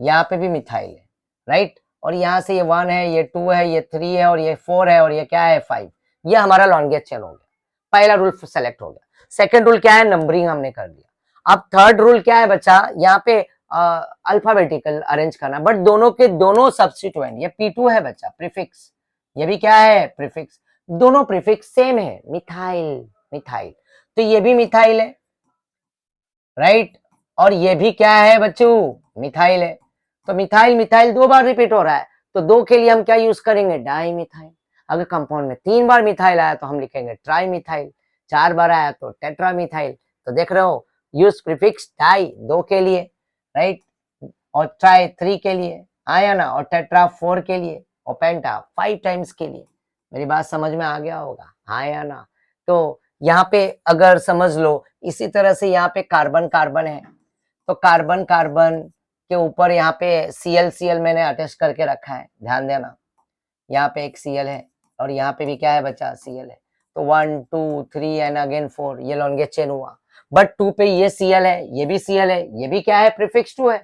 यहाँ पे भी मिथाइल है, राइट, और यहाँ से ये 1 है, ये 2 है, ये 3 है, और ये 4 है, और ये क्या है 5। ये हमारा लॉन्गेस्ट चेन हो गया, पहला रूल सेलेक्ट हो गया। सेकंड रूल क्या है, नंबरिंग हमने कर दिया। अब थर्ड रूल क्या है बच्चा, यहाँ पे अल्फाबेटिकल अरेंज करना, बट दोनों के दोनों सब्स्टिट्यूएंट, ये P2 है बच्चा प्रीफिक्स, ये भी क्या है प्रीफिक्स, दोनों प्रीफिक्स सेम है, मिथाइल मिथाइल, तो ये भी मिथाइल है, राइट, और ये भी क्या है बच्चों, मिथाइल है। तो मिथाइल मिथाइल 2 बार रिपीट हो रहा है, तो 2 के लिए हम क्या यूज करेंगे, डाई मिथाइल। अगर कंपाउंड में 3 बार मिथाइल आया तो हम लिखेंगे ट्राई मिथाइल, 4 बार आया तो टेट्रा मिथाइल। तो देख रहे हो, यूज प्रीफिक्स डाई 2 के लिए, राइट, और ट्राई 3 के लिए, आया ना, और टेट्रा 4 के लिए, और पेंटा 5 टाइम्स के लिए। मेरी बात समझ में आ गया होगा, हाँ या ना। तो यहाँ पे अगर समझ लो, इसी तरह से यहाँ पे कार्बन कार्बन है, तो कार्बन कार्बन के ऊपर यहाँ पे Cl Cl मैंने अटैच करके रखा है, ध्यान देना, यहाँ पे एक Cl है, और यहाँ पे भी क्या है बच्चा, Cl है। तो 1 2 3 एंड अगेन 4, ये लॉन्गेस्ट चेन हुआ। बट 2 पे ये Cl है, ये भी Cl है, ये भी क्या है, प्रीफिक्स 2 है।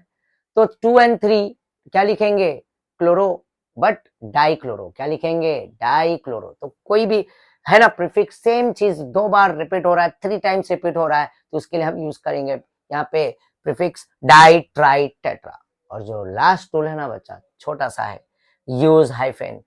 तो 2 एंड 3 क्या लिखेंगे, क्लोरो, बट डाई क्लोरो, क्या लिखेंगे, डाई क्लोरो। तो कोई भी है ना प्रीफिक्स, सेम चीज 2 बार रिपीट हो रहा है, 3 टाइम्स रिपीट हो रहा है, तो उसके लिए हम यूज करेंगे यहाँ पे प्रीफिक्स डाई ट्राई टेट्रा। और जो लास्ट रूल है ना बच्चा, छोटा सा है, use hyphen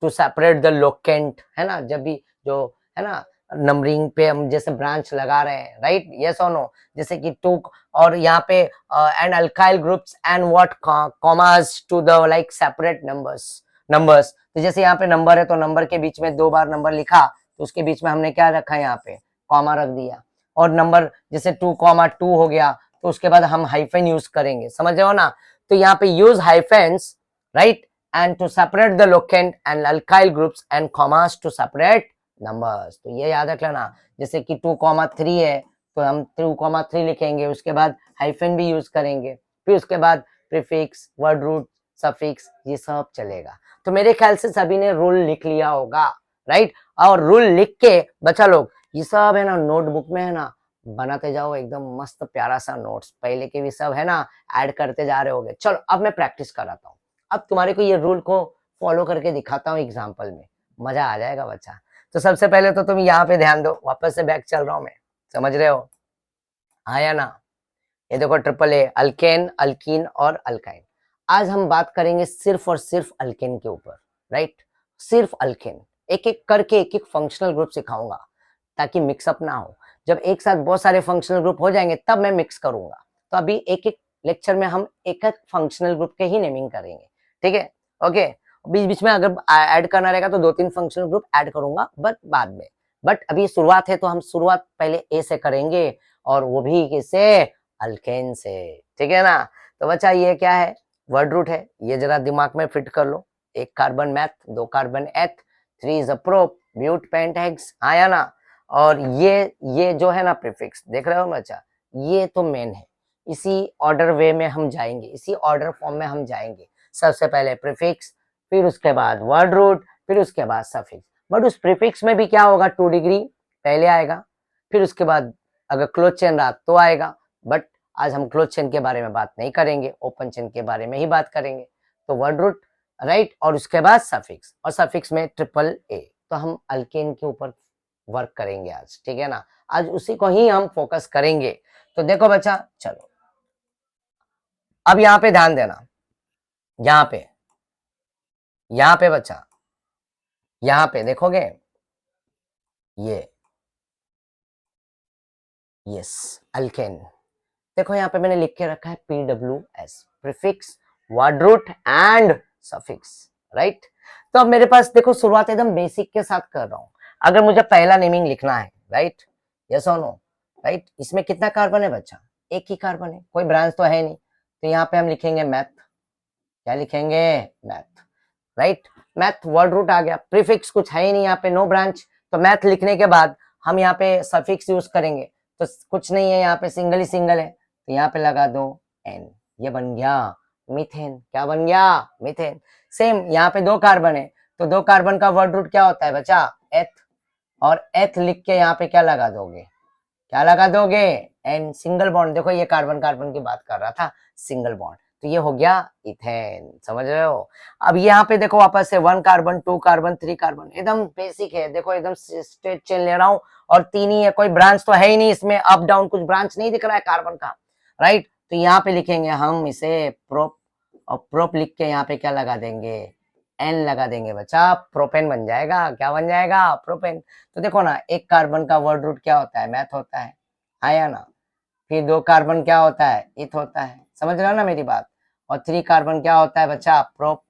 to separate the locant, है ना, जब भी जो है ना नंबरिंग पे हम जैसे ब्रांच लगा रहे हैं, राइट, यस और नो, जैसे कि 2 और यहाँ पे and alkyl groups and what commas to the like separate numbers. तो जैसे यहाँ पे नंबर है, तो नंबर के बीच में 2 बार नंबर लिखा, तो उसके बीच में हमने क्या रखा है, यहाँ पे कॉमा रख दिया। और नंबर जैसे 2,2 हो गया, तो उसके बाद हम हाइफन यूज करेंगे, समझ रहे हो ना। तो यहाँ पे use hyphens, right, and to separate the locant and alkyl groups and commas to separate numbers. तो ये याद रख लेना, जैसे कि 2,3 है, तो हम 2,3 लिखेंगे, उसके बाद हाइफन भी यूज करेंगे, फिर उसके बाद प्रीफिक्स, वर्ड रूट, सफिक्स, ये सब चलेगा। तो मेरे ख्याल से सभी ने रूल लिख लिया होगा, राइट। और रूल लिख के बच्चा लोग ये सब है ना नोटबुक में है ना बनाते जाओ, एकदम मस्त प्यारा सा नोट्स, पहले के भी सब है ना ऐड करते जा रहे होगे। चलो अब मैं प्रैक्टिस कराता हूँ, अब तुम्हारे को ये रूल को फॉलो करके दिखाता हूँ एग्जाम्पल में, मजा आ जाएगा बच्चा। तो सबसे पहले तो तुम यहाँ पे ध्यान दो, वापस से बैक चल रहा हूँ मैं, समझ रहे हो, हाँ या ना। ये देखो ट्रिपल ए, अल्केन, अल्कीन और अल्काइन। आज हम बात करेंगे सिर्फ और सिर्फ अल्केन के ऊपर, राइट, सिर्फ अल्केन। एक एक करके एक एक फंक्शनल ग्रुप सिखाऊंगा ताकि मिक्सअप ना हो। जब एक साथ बहुत सारे फंक्शनल ग्रुप हो जाएंगे तब मैं मिक्स करूंगा। तो अभी एक एक लेक्चर में हम एक एक फंक्शनल ग्रुप के ही नेमिंग करेंगे, ठीक है, ओके। बीच बीच में अगर ऐड करना रहेगा तो 2-3 फंक्शनल ग्रुप ऐड करूंगा, बट बाद में। बट अभी शुरुआत है तो हम शुरुआत पहले ए से करेंगे, और वो भी किससे, अल्केन से, ठीक है ना। तो बच्चा ये क्या है, वर्ड रूट है, ये जरा दिमाग में फिट कर लो। 1 कार्बन मैथ, 2 कार्बन एथ, 3 इज अ प्रोप, ब्यूट पेंटेक्स, आया ना। और ये जो है ना प्रीफिक्स, देख रहे हो बच्चा, ये तो मेन है। इसी ऑर्डर वे में हम जाएंगे, इसी ऑर्डर फॉर्म में हम जाएंगे। सबसे पहले प्रीफिक्स, फिर उसके बाद वर्ड रूट, फिर उसके बाद सफिक्स। बट उस प्रीफिक्स में भी क्या होगा, 2 डिग्री पहले आएगा, फिर उसके बाद अगर क्लोज चेन रहा तो आएगा। बट आज हम क्लोज चेन के बारे में बात नहीं करेंगे, ओपन चेन के बारे में ही बात करेंगे। तो वर्ड रूट, राइट, और उसके बाद सफिक्स, और सफिक्स में ट्रिपल ए। तो हम अल्केन के ऊपर वर्क करेंगे आज, ठीक है ना, आज उसी को ही हम फोकस करेंगे। तो देखो बच्चा, चलो अब यहाँ पे ध्यान देना, यहाँ पे बच्चा, यहाँ पे देखोगे ये, यस, अल्केन। देखो यहाँ पे मैंने लिख के रखा है PWS, prefix, word root and suffix, right. तो अब मेरे पास देखो शुरुआत एकदम बेसिक के साथ कर रहा हूँ। अगर मुझे पहला नेमिंग लिखना है, राइट, यस और नो, राइट, इसमें कितना कार्बन है बच्चा, एक ही कार्बन है, कोई ब्रांच तो है नहीं। तो यहाँ पे हम लिखेंगे मैथ, क्या लिखेंगे, meth, right. Meth word root आ गया, प्रीफिक्स कुछ है ही नहीं यहाँ पे, नो ब्रांच। तो मैथ लिखने के बाद हम यहाँ पे सफिक्स यूज करेंगे तो कुछ नहीं है, यहाँ पे सिंगल ही सिंगल है, तो यहाँ पे लगा दो एन, ये बन गया मीथेन। क्या बन गया? मीथेन। सेम यहाँ पे 2 कार्बन है, तो 2 कार्बन का वर्ड रूट क्या होता है बच्चा? एथ। और एथ लिख के यहाँ पे क्या लगा दोगे? क्या लगा दोगे? Ane, single bond. देखो ये कार्बन कार्बन की बात कर रहा था, सिंगल बॉन्ड, तो ये हो गया इथेन। समझ रहे हो? अब यहाँ पे देखो वापस से 1 कार्बन, 2 कार्बन, 3 कार्बन, एकदम बेसिक है। देखो एकदम स्ट्रेट चेन ले रहा हूँ और 3 ही है, कोई ब्रांच तो है ही नहीं इसमें, अप डाउन कुछ ब्रांच नहीं दिख रहा है कार्बन का, राइट। तो यहाँ पे लिखेंगे हम इसे प्रोप, और प्रोप लिख के यहाँ पे क्या लगा देंगे? एन लगा देंगे बच्चा, प्रोपेन बन जाएगा। क्या बन जाएगा? प्रोपेन। तो देखो ना, 1 कार्बन का वर्ड रूट क्या होता है? मैथ होता है, आया ना। फिर 2 कार्बन क्या होता है? इथ होता है। समझ रहे हो ना मेरी बात? और 3 कार्बन क्या होता है बच्चा? प्रोप।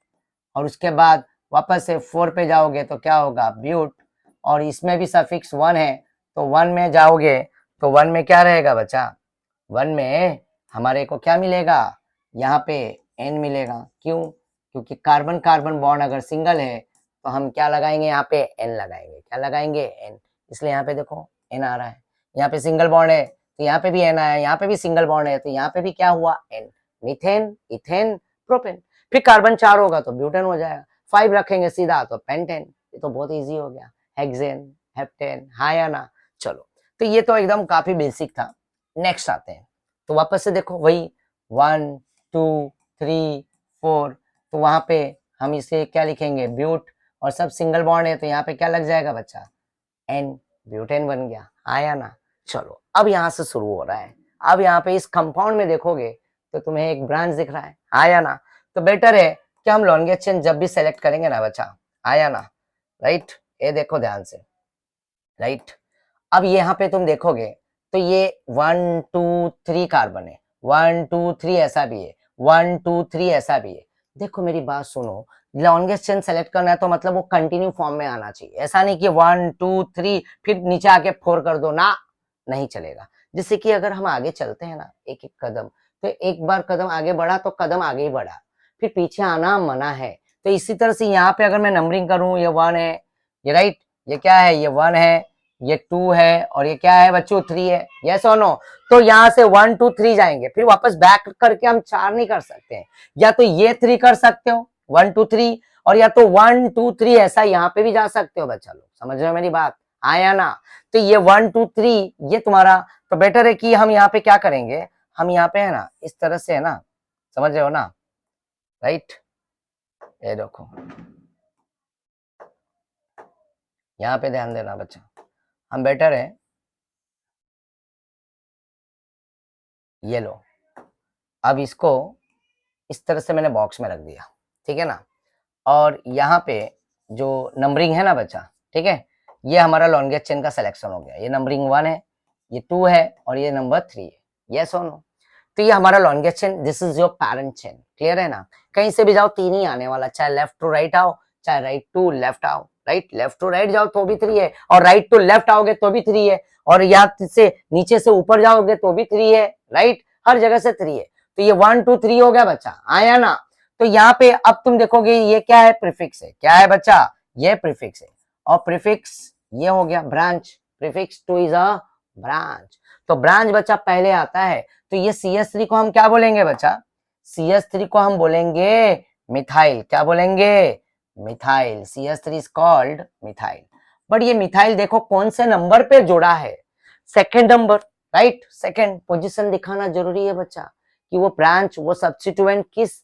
और उसके बाद वापस से 4 पे जाओगे तो क्या होगा? ब्यूट। और इसमें भी सफिक्स 1 है, तो 1 में जाओगे तो 1 में क्या रहेगा बच्चा? 1 में हमारे को क्या मिलेगा? यहाँ पे एन मिलेगा। क्यों? क्योंकि कार्बन कार्बन बॉन्ड अगर सिंगल है तो हम क्या लगाएंगे? यहाँ पे एन लगाएंगे। क्या लगाएंगे? एन। इसलिए यहाँ पे देखो एन आ रहा है। यहाँ पे सिंगल बॉन्ड है तो यहाँ पे भी एन आया, यहाँ पे भी सिंगल बॉन्ड है तो यहाँ पे भी क्या हुआ? एन। Methane, ethane, propane. फिर कार्बन 4 होगा तो ब्यूटेन हो जाएगा, 5 रखेंगे सीधा तो पेंटेन। ये तो बहुत इजी हो गया। हेक्सेन, हेप्टेन, हाँ या ना? चलो, तो ये तो एकदम काफी बेसिक था। नेक्स्ट आते हैं, तो वापस से देखो वही 1 2 3 4, तो वहां पे हम इसे क्या लिखेंगे? ब्यूट। और सब सिंगल बॉन्ड है तो यहाँ पे क्या लग जाएगा बच्चा? एन, ब्यूटेन बन गया, आया ना? चलो, अब यहाँ से शुरू हो रहा है। अब यहाँ पे इस कंपाउंड में देखोगे तो तुम्हें एक ब्रांच दिख रहा है, आया ना? तो बेटर है कि हम लॉन्गेस्ट चेन जब भी सेलेक्ट करेंगे ना बच्चा, आया ना, राइट, ये देखो ध्यान से, राइट। अब यहाँ पे तुम देखोगे तो ये 1 2 3 कार्बन है, 1 2 3 ऐसा भी है, 1 2 3 ऐसा भी है। देखो मेरी बात सुनो, लॉन्गेस्ट चेन सेलेक्ट करना है तो मतलब वो कंटिन्यू फॉर्म में आना चाहिए, ऐसा नहीं कि 1 2 3 फिर नीचे आके 4 कर दो ना, नहीं चलेगा। जिससे कि अगर हम आगे चलते हैं ना एक एक कदम, तो एक बार कदम आगे बढ़ा तो कदम आगे ही बढ़ा, फिर पीछे आना मना है। तो इसी तरह से यहाँ पे अगर मैं नंबरिंग करूं, ये 1 है, ये राइट, ये क्या है? ये 1 है, ये 2 है, और ये क्या है बच्चों? 3 है। यस और नो? तो यहाँ से 1 2 3 जाएंगे, फिर वापस बैक करके हम 4 नहीं कर सकते हैं, या तो ये 3 कर सकते हो 1 2 3, और या तो 1 2 3 ऐसा यहाँ पे भी जा सकते हो बच्चा लोग। समझ रहे हो मेरी बात, आया ना? तो ये 1 2 3 ये तुम्हारा, तो बेटर है कि हम यहाँ पे क्या करेंगे, हम यहाँ पे है ना इस तरह से, है ना, समझ रहे हो ना, राइट। ये देखो यहाँ पे ध्यान देना बच्चा, हम बेटर है, ये लो, अब इसको इस तरह से मैंने बॉक्स में रख दिया, ठीक है ना। और यहाँ पे जो नंबरिंग है ना बच्चा, ठीक है, ये हमारा लॉन्गेस्ट चेन का सिलेक्शन हो गया। ये नंबरिंग 1 है, ये 2 है, और ये नंबर 3 है। यस और नो? तो ये हमारा longest chain, this is your parent chain. Clear है ना? कहीं से भी जाओ 3 ही आने वाला, चाहे लेफ्ट टू राइट आओ, चाहे राइट टू लेफ्ट आओ, राइट लेफ्ट टू राइट जाओ तो भी 3 है, और राइट टू लेफ्ट आओगे तो भी 3 है, और यहाँ से नीचे से ऊपर जाओगे तो भी 3 है, राइट, हर जगह से 3 है। तो ये 1 2 3 हो गया बच्चा, आया ना? तो यहाँ पे अब तुम देखोगे ये क्या है? प्रीफिक्स है। क्या है बच्चा? ये प्रीफिक्स है। और प्रीफिक्स ये हो गया branch, prefix two is a branch. तो ब्रांच बच्चा पहले आता है, तो ये CH3 को हम क्या बोलेंगे बच्चा? CH3 को हम बोलेंगे मिथाइल। क्या बोलेंगे? Methyl. CH3 is called methyl. But ये मिथाइल देखो कौन से नंबर पे जुड़ा है? Second number, right, second position दिखाना जरूरी है बच्चा, कि वो ब्रांच, वो सब्स्टिट्यूएंट किस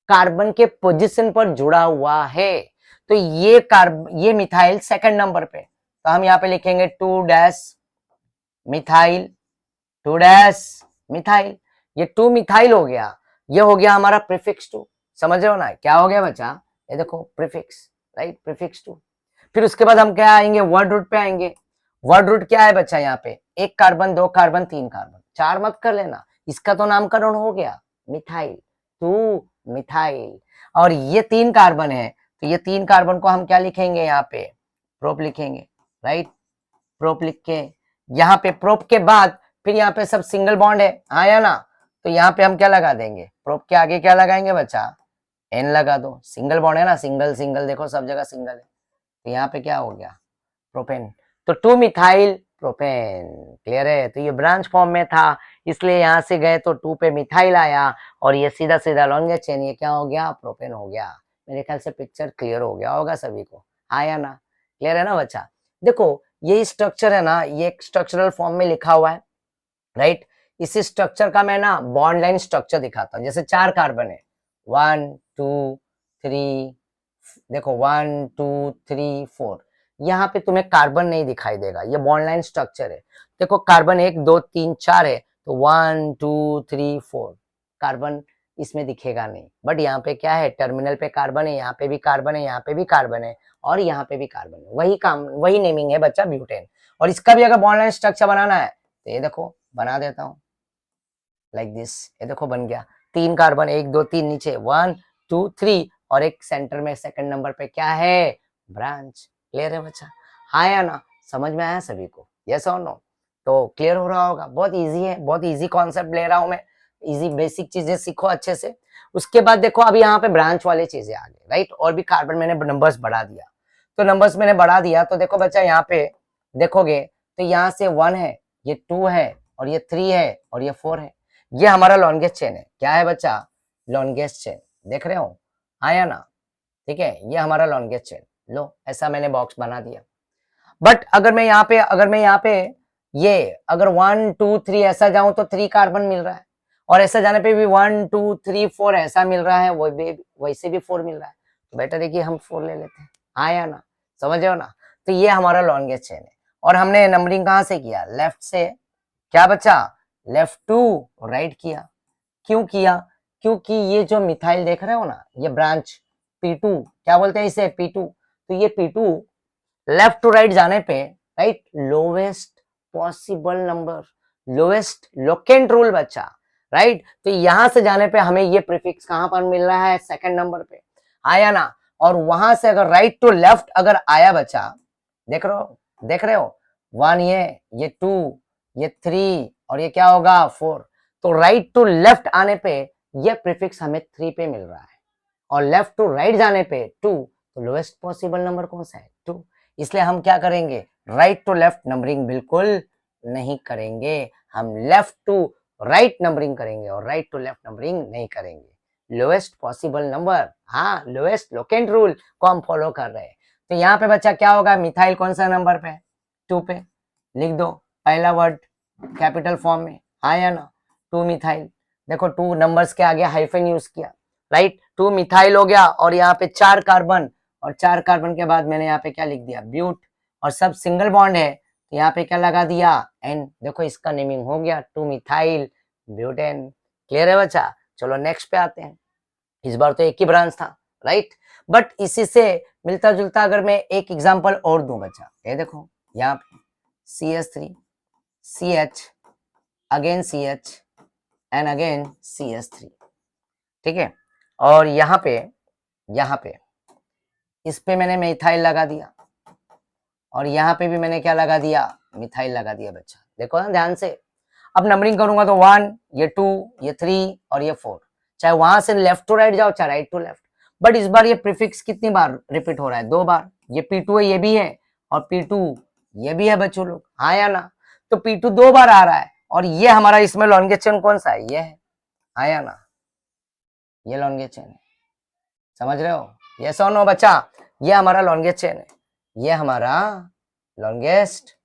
कार्बन के पोजीशन पर जुड़ा हुआ है। तो ये मिथाइल सेकंड नंबर पे, तो हम यहाँ पे लिखेंगे 2 डैश मिथाइल, 2 डैश मिथाइल। ये 2 मिथाइल हो गया, ये हो गया हमारा प्रीफिक्स 2। समझ रहे हो ना? क्या हो गया बच्चा? ये देखो प्रीफिक्स, राइट, प्रीफिक्स 2। फिर उसके बाद हम क्या आएंगे? वर्ड रूट पे आएंगे। वर्ड रूट क्या है बच्चा? यहाँ पे 1 कार्बन, 2 कार्बन, 3 कार्बन, 4 मत कर लेना, इसका तो नामकरण हो गया मिथाइल, 2 मिथाइल। और ये 3 कार्बन है, तो ये 3 कार्बन को हम क्या लिखेंगे? यहाँ पे प्रोप लिखेंगे, राइट, प्रोप लिख के यहाँ पे प्रोप के बाद फिर यहाँ पे सब सिंगल बॉन्ड है, आया ना? तो यहाँ पे हम क्या लगा देंगे? प्रोप के आगे क्या लगाएंगे बच्चा? एन लगा दो, सिंगल बॉन्ड है ना, सिंगल सिंगल, देखो सब जगह सिंगल है, तो यहाँ पे क्या हो गया? प्रोपेन। तो 2 मिथाइल प्रोपेन। क्लियर है? तो ये ब्रांच फॉर्म में था, इसलिए यहां से गए तो 2 पे मिथाइल आया और ये सीधा सीधा लॉन्गेस्ट चेन, ये क्या हो गया? प्रोपेन हो गया। मेरे ख्याल से पिक्चर क्लियर हो गया होगा सभी को, आया ना? क्लियर है ना बच्चा? देखो ये स्ट्रक्चर है ना, ये एक स्ट्रक्चरल फॉर्म में लिखा हुआ है, राइट? इसी स्ट्रक्चर का मैं ना बॉन्ड लाइन स्ट्रक्चर दिखाता हूँ। जैसे 4 कार्बन है, 1 2 3, देखो 1 2 3 4, यहाँ पे तुम्हें कार्बन नहीं दिखाई देगा, ये बॉन्ड लाइन स्ट्रक्चर है। देखो कार्बन 1 2 3 4 है, तो 1 2 3 4 कार्बन इसमें दिखेगा नहीं। बट यहाँ पे क्या है? टर्मिनल पे कार्बन है, यहाँ पे भी कार्बन है, यहाँ पे भी कार्बन है और यहाँ पे भी कार्बन है। वही काम, वही नेमिंग है बच्चा, ब्यूटेन। और इसका भी अगर बॉन्ड लाइन स्ट्रक्चर बनाना है तो ये देखो बना देता हूँ, लाइक दिस। ये देखो बन गया, 3 कार्बन, 1 2 3 नीचे 1 2 3 और एक सेंटर में सेकंड नंबर पे क्या है? ब्रांच। क्लियर है बच्चा? हाँ या ना? समझ में आया सभी को? यस और नो? तो क्लियर हो रहा होगा। बहुत इजी है, बहुत इजी कॉन्सेप्ट ले रहा हूं मैं, इजी बेसिक चीजें सीखो अच्छे से। उसके बाद देखो अब यहाँ पे ब्रांच वाली चीजें आ गई, राइट? और भी कार्बन मैंने नंबर्स बढ़ा दिया, तो नंबर्स मैंने बढ़ा दिया तो देखो बच्चा यहाँ पे देखोगे तो यहाँ से 1 है, ये 2 है और ये 3 है और ये 4 है। ये हमारा लॉन्गेस्ट चेन है। क्या है बच्चा? Longest chain. देख रहे हो? आया ना? ठीक है, ये हमारा लॉन्गेस्ट चेन। लो ऐसा मैंने बॉक्स बना दिया। बट अगर मैं यहाँ पे ये अगर 1 2 3 ऐसा जाऊं तो 3 कार्बन मिल रहा है, और ऐसा जाने पे भी 1 2 3 4 ऐसा मिल रहा है, वो भी वैसे भी 4 मिल रहा है। तो बेटर है कि हम 4 ले लेते हैं। आया ना? समझ रहे हो ना? तो ये हमारा लॉन्गेस्ट चेन है। और हमने नंबरिंग कहां से किया? लेफ्ट से। क्या बच्चा? लेफ्ट टू राइट किया। क्यों किया? क्योंकि ये जो मिथाइल देख रहे हो ना, ये ब्रांच P2, क्या बोलते हैं इसे? P2। तो ये P2 लेफ्ट टू राइट जाने पे, right, lowest possible number, lowest locant rule बच्चा, राइट? तो यहां से जाने पे हमें ये प्रीफिक्स कहां पर मिल रहा है? सेकंड नंबर पे। आया ना? और वहां से अगर राइट टू लेफ्ट अगर आया बच्चा, देख रहे हो 1 ये 2 ये 3 और ये क्या होगा? 4। तो राइट टू लेफ्ट आने पे ये प्रीफिक्स हमें 3 पे मिल रहा है, और लेफ्ट टू राइट जाने पे 2। तो लोएस्ट पॉसिबल नंबर कौन सा है? 2। इसलिए हम क्या करेंगे? राइट टू लेफ्ट नंबरिंग बिल्कुल नहीं करेंगे, हम लेफ्ट टू राइट नंबरिंग करेंगे और राइट टू लेफ्ट नंबरिंग नहीं करेंगे। लोएस्ट पॉसिबल नंबर, हाँ, लोएस्ट लोकेंट रूल को हम फॉलो कर रहे हैं। तो यहाँ पे बच्चा क्या होगा? मिथाइल कौन सा नंबर पे? 2 पे। लिख दो पहला वर्ड कैपिटल फॉर्म में। हाँ या ना? 2 मिथाइल। देखो 2 नंबर्स के आगे हाइफन यूज किया, राइट? 2 मिथाइल हो गया और यहाँ पे 4 कार्बन, और 4 कार्बन के बाद मैंने यहाँ पे क्या लिख दिया? ब्यूट। और सब सिंगल बॉन्ड है तो यहाँ पे क्या लगा दिया? एन। देखो इसका नेमिंग हो गया 2 मिथाइल ब्यूटेन। क्लियर है बच्चा? चलो नेक्स्ट पे आते हैं। इस बार तो एक ही ब्रांच था, राइट? बट इसी से मिलता जुलता अगर मैं एक एग्जांपल और दूं बच्चा, ये देखो यहाँ पे CH3 CH again CH and again CH3, ठीक है? और यहाँ पे इस पे मैंने मिथाइल लगा दिया, और यहाँ पे भी मैंने क्या लगा दिया? मिथाइल लगा दिया बच्चा। देखो ना ध्यान से। अब नंबरिंग करूंगा तो 1 ये 2 ये 3 और ये 4, चाहे वहां से लेफ्ट टू राइट जाओ चाहे राइट टू लेफ्ट। बट इस बार ये प्रीफिक्स कितनी बार रिपीट हो रहा है? 2 बार। ये P2 है, ये भी है, और P2 ये भी है बच्चों लोग। हाँ या ना? तो P2 2 बार आ रहा है, और ये हमारा इसमें लॉन्गेस्ट चेन कौन सा है? ये है। हाँ या ना? ये लॉन्गेस्ट चेन है। समझ रहे हो? यस और नो बच्चा? ये हमारा लॉन्गेस्ट चेन है, ये हमारा लॉन्गेस्ट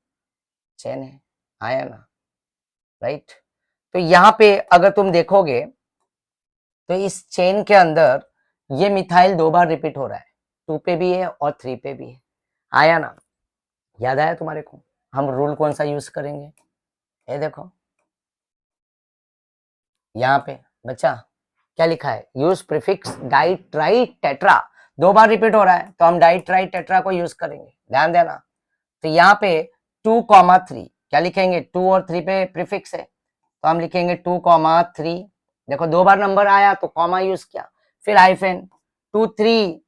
चेन है। हाँ या ना? राइट? तो यहाँ पे अगर तुम देखोगे तो इस चेन के अंदर ये मिथाइल 2 बार रिपीट हो रहा है, 2 पे भी है और 3 पे भी है। आया ना? याद आया तुम्हारे को? हम रूल कौन सा यूज करेंगे? ये देखो यहाँ पे बच्चा क्या लिखा है? Use prefix di tri tetra. 2 बार रिपीट हो रहा है तो हम डाइट्राइट टेट्रा को यूज करेंगे, ध्यान देना। तो यहाँ पे 2,3 क्या लिखेंगे? 2 और 3 पे प्रीफिक्स है तो हम लिखेंगे 2,3। देखो 2 बार नंबर आया तो कॉमा यूज किया, फिर हाइफन 2 3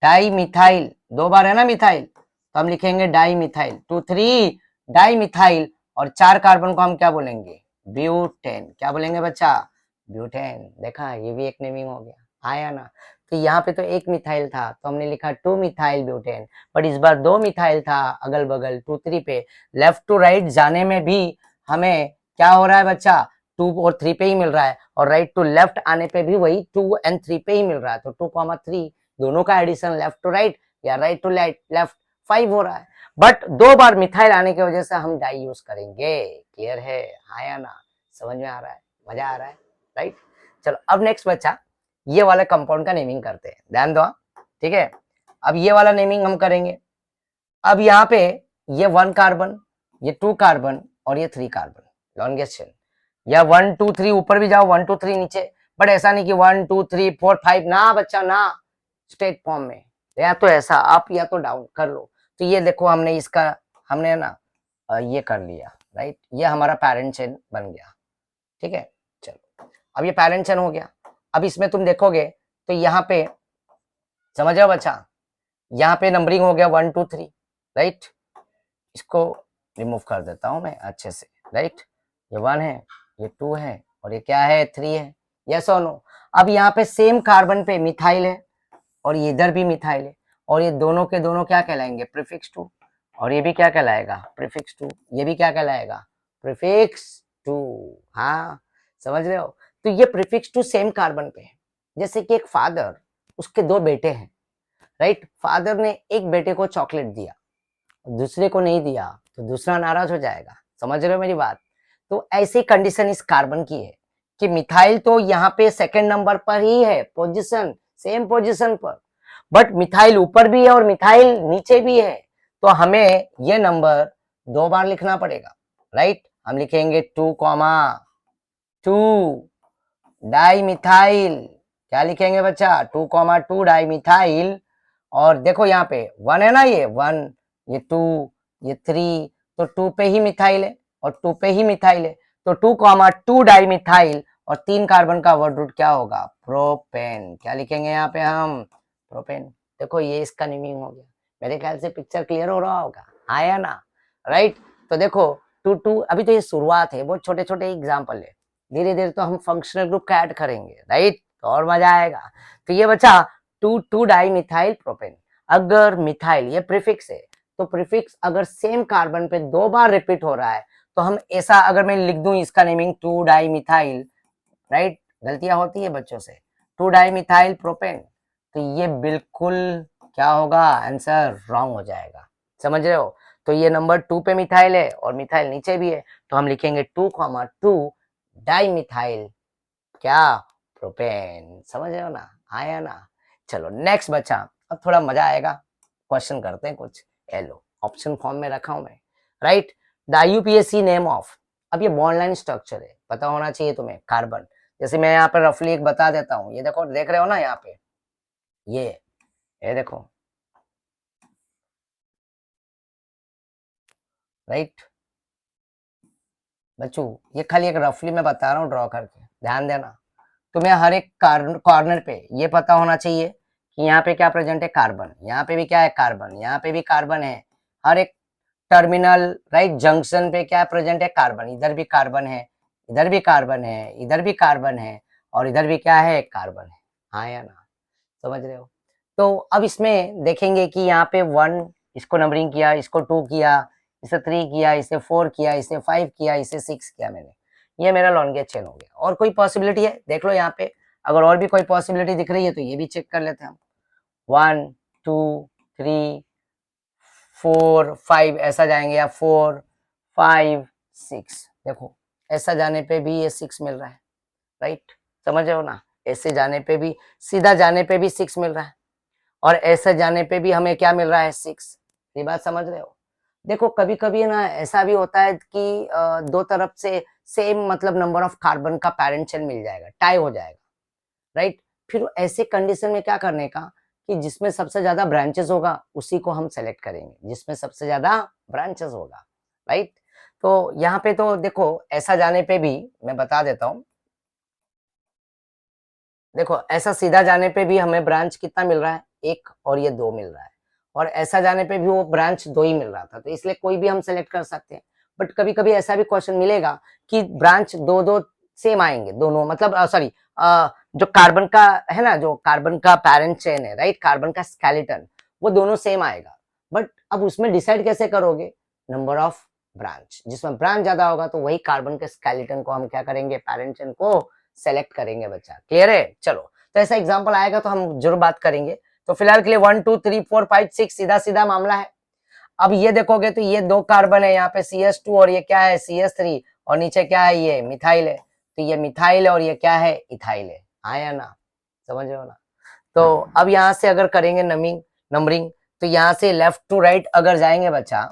डाई मिथाइल। 2 बार है ना मिथाइल, तो हम लिखेंगे डाई मिथाइल, 2 3 डाई मिथाइल। और 4 कार्बन को हम क्या बोलेंगे? ब्यूटेन। क्या बोलेंगे बच्चा? ब्यूटेन। देखा, ये भी एक नेमिंग हो गया। आया ना। तो यहाँ पे तो एक मिथाइल था तो हमने लिखा 2 मिथाइल ब्यूटेन, बट इस बार 2 मिथाइल था अगल बगल 2 3 पे। लेफ्ट टू राइट जाने में भी हमें क्या हो रहा है बच्चा, 2 और 3 पे ही मिल रहा है, और राइट टू लेफ्ट आने पे भी वही 2 और 3 पे ही मिल रहा है। तो 2,3 दोनों का एडिशन लेफ्ट टू राइट या राइट टू लेफ्ट 5 हो रहा है। बट 2 बार मिथाइल आने की वजह से हम डाई यूज करेंगे। क्लियर है, हाँ या ना, समझ में आ रहा है, मजा आ रहा है, राइट। चलो अब नेक्स्ट बच्चा ये वाले कंपाउंड का नेमिंग करते हैं, ध्यान दो, ठीक है। अब ये वाला नेमिंग हम करेंगे। अब यहाँ पे ये 1 कार्बन, ये 2 कार्बन और ये 3 कार्बन लॉन्गेस्ट चेन, या 1 2 3 ऊपर भी जाओ, 1 2 3 नीचे, बट ऐसा नहीं कि 1 2 3 4 5 ना बच्चा ना, स्ट्रेट फॉर्म में, या तो ऐसा अप या तो डाउन कर लो। तो ये देखो हमने इसका हमने ना ये कर लिया, राइट, ये हमारा पैरेंट चेन बन गया, ठीक है। चलो अब ये पैरेंट चेन हो गया। अब इसमें तुम देखोगे तो यहाँ पे समझ रहे बच्चा, यहाँ पे नंबरिंग हो गया 1 2 3, राइट। इसको रिमूव कर देता हूं मैं अच्छे से, राइट। ये 1 है, ये 2 है और ये क्या है 3 है, यस और नो। अब यहाँ पे सेम कार्बन पे मिथाइल है और ये इधर भी मिथाइल है, और ये दोनों के दोनों क्या कहलाएंगे, प्रीफिक्स 2, और ये भी क्या कहलाएगा, प्रीफिक्स 2, ये भी क्या कहलाएगा, प्रीफिक्स 2। हाँ समझ रहे हो। तो ये प्रीफिक्स 2 सेम कार्बन पे है। जैसे कि एक फादर, उसके 2 बेटे हैं, राइट। फादर ने एक बेटे को चॉकलेट दिया, दूसरे को नहीं दिया, तो दूसरा नाराज हो जाएगा, समझ रहे हो मेरी बात। तो ऐसी कंडीशन इस कार्बन की है कि मिथाइल तो यहाँ पे सेकंड नंबर पर ही है, पोजीशन सेम पोजीशन पर, बट मिथाइल ऊपर भी है और मिथाइल नीचे भी है। तो हमें ये नंबर 2 बार लिखना पड़ेगा, राइट। हम लिखेंगे 2,2 डाई मिथाइल, क्या लिखेंगे बच्चा, 2,2 डाई मिथाइल। और देखो यहाँ पे 1 है ना, ये 1, ये 2, ये 3, तो 2 पे ही मिथाइल है और 2 पे ही मिथाइल है, तो 2,2 डाई मिथाइल और 3 कार्बन का वर्ड रूट क्या होगा, प्रोपेन। क्या लिखेंगे यहाँ पे हम, प्रोपेन। देखो ये इसका नेमिंग हो गया। मेरे ख्याल से पिक्चर क्लियर हो रहा होगा, आया ना, राइट। तो देखो 2 2 अभी तो ये शुरुआत है, बहुत छोटे छोटे एग्जाम्पल है, धीरे धीरे तो हम फंक्शनल ग्रुप का ऐड करेंगे, राइट, तो और मजा आएगा। तो ये बचा 2,2 डाई मिथाइल प्रोपेन। अगर मिथाइल ये प्रीफिक्स है, तो प्रीफिक्स अगर सेम कार्बन पे 2 बार रिपीट हो रहा है, तो हम ऐसा अगर मैं लिख दूं इसका नेमिंग 2 डाई मिथाइल, राइट, गलतियां होती है बच्चों से, 2 डाई मिथाइल प्रोपेन, तो ये बिल्कुल क्या होगा, आंसर रॉन्ग हो जाएगा, समझ रहे हो। तो ये नंबर 2 पे मिथाइल है और मिथाइल नीचे भी है, तो हम लिखेंगे 2,2 डाई मिथाइल क्या, प्रोपेन। समझ रहे हो ना, आया ना। चलो नेक्स्ट बच्चा, अब थोड़ा मजा आएगा, क्वेश्चन करते हैं कुछ। लो ऑप्शन फॉर्म में रखा हूं मैं, right. The IUPAC name of, अब ये बॉन्ड लाइन स्ट्रक्चर है, पता होना चाहिए तुम्हें, कार्बन। जैसे मैं यहाँ पर रफली एक बता देता हूँ, ये देखो, देख रहे हो ना यहाँ पे, ये देखो, राइट बच्चों, ये खाली एक रफली मैं बता रहा हूँ ड्रॉ करके, ध्यान देना। तुम्हें हर एक कॉर्नर पे ये पता होना चाहिए कि यहाँ पे क्या प्रेजेंट है, कार्बन, यहाँ पे भी क्या है, कार्बन, यहाँ पे भी कार्बन है। हर एक टर्मिनल, राइट, जंक्शन पे क्या प्रेजेंट है, कार्बन, इधर भी कार्बन है, इधर भी कार्बन है, इधर भी कार्बन है, और इधर भी क्या है, कार्बन है, हाँ या ना, समझ रहे हो। तो अब इसमें देखेंगे कि यहाँ पे 1 इसको नंबरिंग किया, इसको 2 किया, इसे 3 किया, इसे 4 किया, इसे 5 किया, इसे 6 किया मैंने, ये मेरा लॉन्गेस्ट चेन हो गया। और कोई पॉसिबिलिटी है, देख लो यहाँ पे, अगर और भी कोई पॉसिबिलिटी दिख रही है तो ये भी चेक कर लेते हैं हम। 1 2 3 4 5 ऐसा जाएंगे, या 4 5 6, देखो ऐसा जाने पे भी ये 6 मिल रहा है, राइट, समझ रहे हो ना। ऐसे जाने पे भी, सीधा जाने पे भी 6 मिल रहा है, और ऐसे जाने पे भी हमें क्या मिल रहा है, 6। ये बात समझ रहे हो। देखो कभी कभी ना ऐसा भी होता है कि दो तरफ से सेम मतलब नंबर ऑफ कार्बन का पैरेंट चेन मिल जाएगा, टाई हो जाएगा, राइट। फिर ऐसे कंडीशन में क्या करने का, कि जिसमें सबसे ज्यादा ब्रांचेस होगा उसी को हम सेलेक्ट करेंगे, जिसमें सबसे ज्यादा ब्रांचेस होगा, राइट। तो यहाँ पे तो देखो ऐसा जाने पे भी मैं बता देता हूँ, देखो ऐसा सीधा जाने पे भी हमें ब्रांच कितना मिल रहा है, 1, और ये 2 मिल रहा है, और ऐसा जाने पे भी वो ब्रांच 2 ही मिल रहा था, तो इसलिए कोई भी हम सेलेक्ट कर सकते हैं। बट कभी कभी ऐसा भी क्वेश्चन मिलेगा कि ब्रांच 2 2 सेम आएंगे दोनों, मतलब सॉरी जो कार्बन का है ना, जो कार्बन का पैरेंट चेन है, राइट, कार्बन का स्केलेटन, वो दोनों सेम आएगा। बट अब उसमें डिसाइड कैसे करोगे? नंबर ऑफ ब्रांच, जिसमें ब्रांच ज्यादा होगा तो वही कार्बन के स्केलेटन को हम क्या करेंगे, पैरेंट चेन को सेलेक्ट करेंगे बच्चा। क्लियर है? चलो, तो ऐसा एग्जांपल आएगा तो हम जरूर बात करेंगे। तो फिलहाल के लिए 1 2 3 4 5 6 सीधा सीधा मामला है। अब ये देखोगे तो ये 2 कार्बन है, यहाँ पे CH2 और ये क्या है, CH3, और नीचे क्या है, ये मिथाइल है। तो ये मिथाइल है और ये क्या है, इथाइल है। आया ना, समझ रहे हो ना? तो अब यहाँ से अगर करेंगे नंबरिंग, तो यहाँ से लेफ्ट टू राइट अगर जाएंगे बच्चा,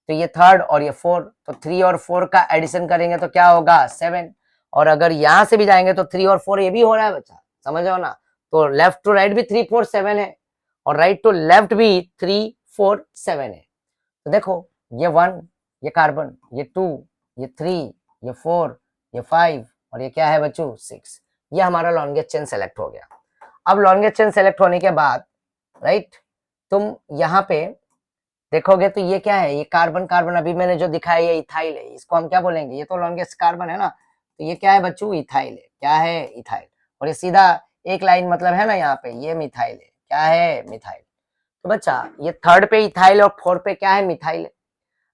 तो ये 3rd और ये 4, तो 3 और 4 का एडिशन करेंगे तो क्या होगा, 7। और अगर यहाँ से भी जाएंगे तो 3 और 4 ये भी हो रहा है बच्चा, समझ रहे हो ना? तो लेफ्ट टू राइट भी 3 4 7 है, और राइट टू लेफ्ट भी 3 4 7 है। तो देखो, ये 1, ये कार्बन, ये 2, ये 3, ये 4, ये 5, और ये क्या है बच्चों, 6। ये हमारा लॉन्गेस्ट चेन सेलेक्ट हो गया। अब लॉन्गेस्ट चेन सेलेक्ट होने के बाद, राइट, तुम यहाँ पे देखोगे तो ये क्या है, ये कार्बन कार्बन अभी मैंने जो दिखाया ये इथाइल है, इसको हम क्या बोलेंगे, ये तो लॉन्गेस्ट कार्बन है ना, तो ये क्या है बच्चों, इथाइल है। क्या है, इथाइल। और ये सीधा एक लाइन मतलब है ना, यहाँ पे ये मिथाइल है। क्या है, मिथाइल। तो बच्चा ये 3rd पे इथाइल और 4th पे क्या है, मिथाइल है,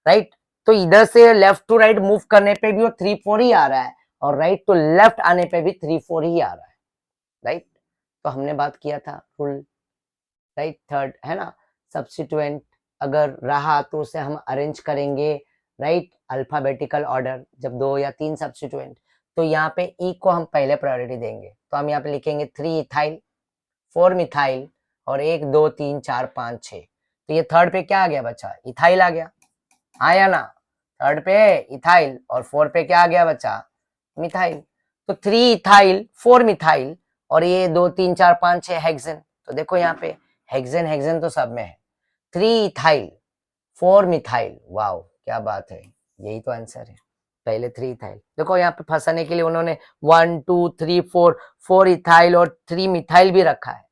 राइट। तो इधर से लेफ्ट टू राइट मूव करने पे भी वो 3 4 ही आ रहा है, और राइट टू लेफ्ट आने पे भी 3 4 ही आ रहा है, राइट। तो हमने बात किया था रूल, राइट, 3rd है ना, सब्स्टिट्यूएंट अगर रहा तो उसे हम अरेंज करेंगे, राइट, अल्फाबेटिकल ऑर्डर। जब 2 या 3 सब्स्टिट्यूएंट, तो यहाँ पे ई को हम पहले प्रायोरिटी देंगे, तो हम यहाँ पे लिखेंगे 3 इथाइल, 4 मिथाइल, और 1 2 3 4 5 6। तो ये 3rd पे क्या आ गया बच्चा, इथाइल आ गया। आया ना, 3rd पे इथाइल और 4 पे क्या आ गया बच्चा, मिथाइल। तो 3 इथाइल, 4 मिथाइल, और ये 2 3 4 5 6 हेक्सेन। तो देखो यहाँ पे हेक्सेन हेक्सेन तो सब में है। 3 इथाइल, 4 मिथाइल, वाओ क्या बात है, यही तो आंसर है। पहले 3 इथाइल, देखो यहाँ पे फंसाने के लिए उन्होंने 1 2 3 4 इथाइल और 3 मिथाइल भी रखा है।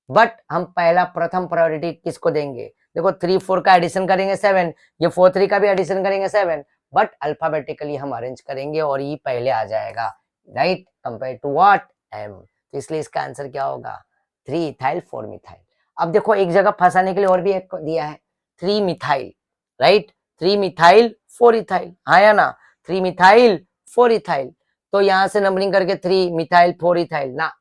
बट हम पहला प्रथम प्रायोरिटी किसको देंगे, देखो 3 4 का एडिशन करेंगे 7, ये 4 3 का भी एडिशन करेंगे 7, बट अल्फाबेटिकली हम अरेंज करेंगे और ये पहले आ जाएगा, right, compare to what, M. तो इसलिए इसका आंसर क्या होगा, 3 इथाइल 4 मिथाइल। अब देखो एक जगह फंसाने के लिए और भी एक दिया है, 3 मिथाइल, राइट, 3 मिथाइल 4 इथाइल, आया ना, 3 मिथाइल 4 इथाइल। तो यहां से नंबरिंग करके 3 मिथाइल 4 इथाइल ना,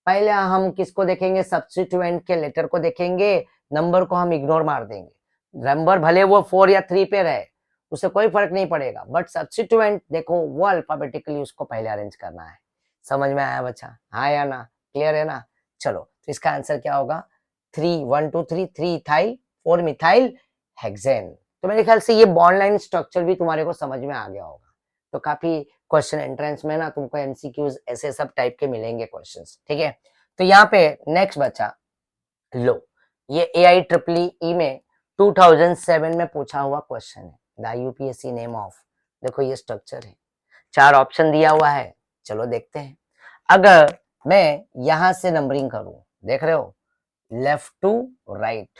पहले हम किसको देखेंगे, सब्स्टिट्यूएंट के लेटर को देखेंगे, नंबर को हम इग्नोर मार देंगे। नंबर भले वो 4 या 3 पे रहे, उससे कोई फर्क नहीं पड़ेगा, बट सब्स्टिट्यूएंट देखो वो अल्फाबेटिकली उसको पहले अरेंज करना है। समझ में आया बच्चा, हाँ या ना, क्लियर है ना? चलो, तो इसका आंसर क्या होगा, 3 1 2 3 3 इथाइल 4 मिथाइल हेक्सेन। तो मेरे ख्याल से ये बॉन्ड लाइन स्ट्रक्चर भी तुम्हारे को समझ में आ गया होगा। तो काफी क्वेश्चन एंट्रेंस में ना तुमको एमसीक्यूज ऐसे सब टाइप के मिलेंगे क्वेश्चंस, ठीक है। तो यहाँ पे नेक्स्ट बचा, लो, ये AIEEE में 2007 में पूछा हुआ क्वेश्चन है, द यूपीएससी नेम ऑफ। देखो ये स्ट्रक्चर है, 4 ऑप्शन दिया हुआ है, चलो देखते हैं। अगर मैं यहां से नंबरिंग करूं, देख रहे हो, लेफ्ट टू राइट,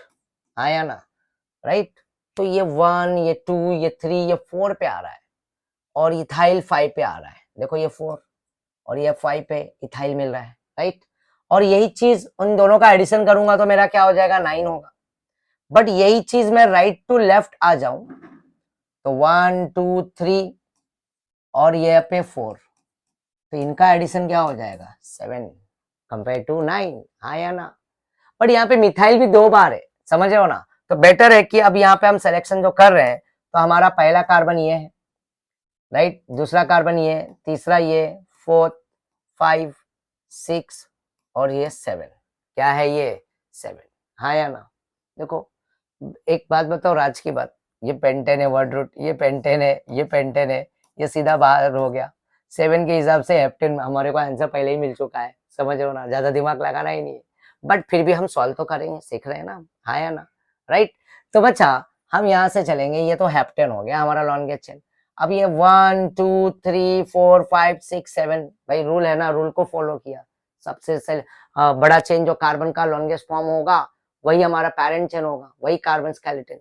आया ना, राइट, तो ये 1 ये 2 ये 3 ये 4 पे आ रहा है, और इथाइल 5 पे आ रहा है। देखो ये 4 और ये 5 पे इथाइल मिल रहा है, राइट। और यही चीज उन दोनों का एडिशन करूंगा तो मेरा क्या हो जाएगा, 9 होगा। बट यही चीज मैं राइट टू लेफ्ट आ जाऊं तो 1 2 3 और ये पे 4, तो इनका एडिशन क्या हो जाएगा, 7 कंपेयर टू 9, हाँ या ना। बट यहाँ पे मिथाइल भी 2 बार है, समझ रहे हो ना। तो बेटर है कि अब यहाँ पे हम सिलेक्शन जो कर रहे हैं, तो हमारा पहला कार्बन ये है, राइट, दूसरा कार्बन ये, तीसरा ये, 4th 5 6 और ये 7, क्या है ये, 7, हाँ या ना। देखो एक बात बताओ, राज की बात, ये पेंटेन है वर्ड रूट, ये पेंटेन है, ये पेंटेन है, ये सीधा बाहर हो गया। 7 के हिसाब से हेप्टेन हमारे को आंसर पहले ही मिल चुका है, समझ रहे हो ना, ज्यादा दिमाग लगाना ही नहीं है। बट फिर भी हम सॉल्व तो करेंगे, सीख रहे हैं ना, हाँ या ना, राइट। तो बच्चा हम यहाँ से चलेंगे, ये तो हेप्टेन हो गया हमारा लॉन्गेस्ट चेन। अब ये 1 2 3 4 5 6 7, भाई रूल है ना, रूल को फॉलो किया। सबसे बड़ा चेन जो कार्बन का लॉन्गेस्ट फॉर्म होगा वही हमारा पैरेंट चेन होगा, वही कार्बन स्केलेटन।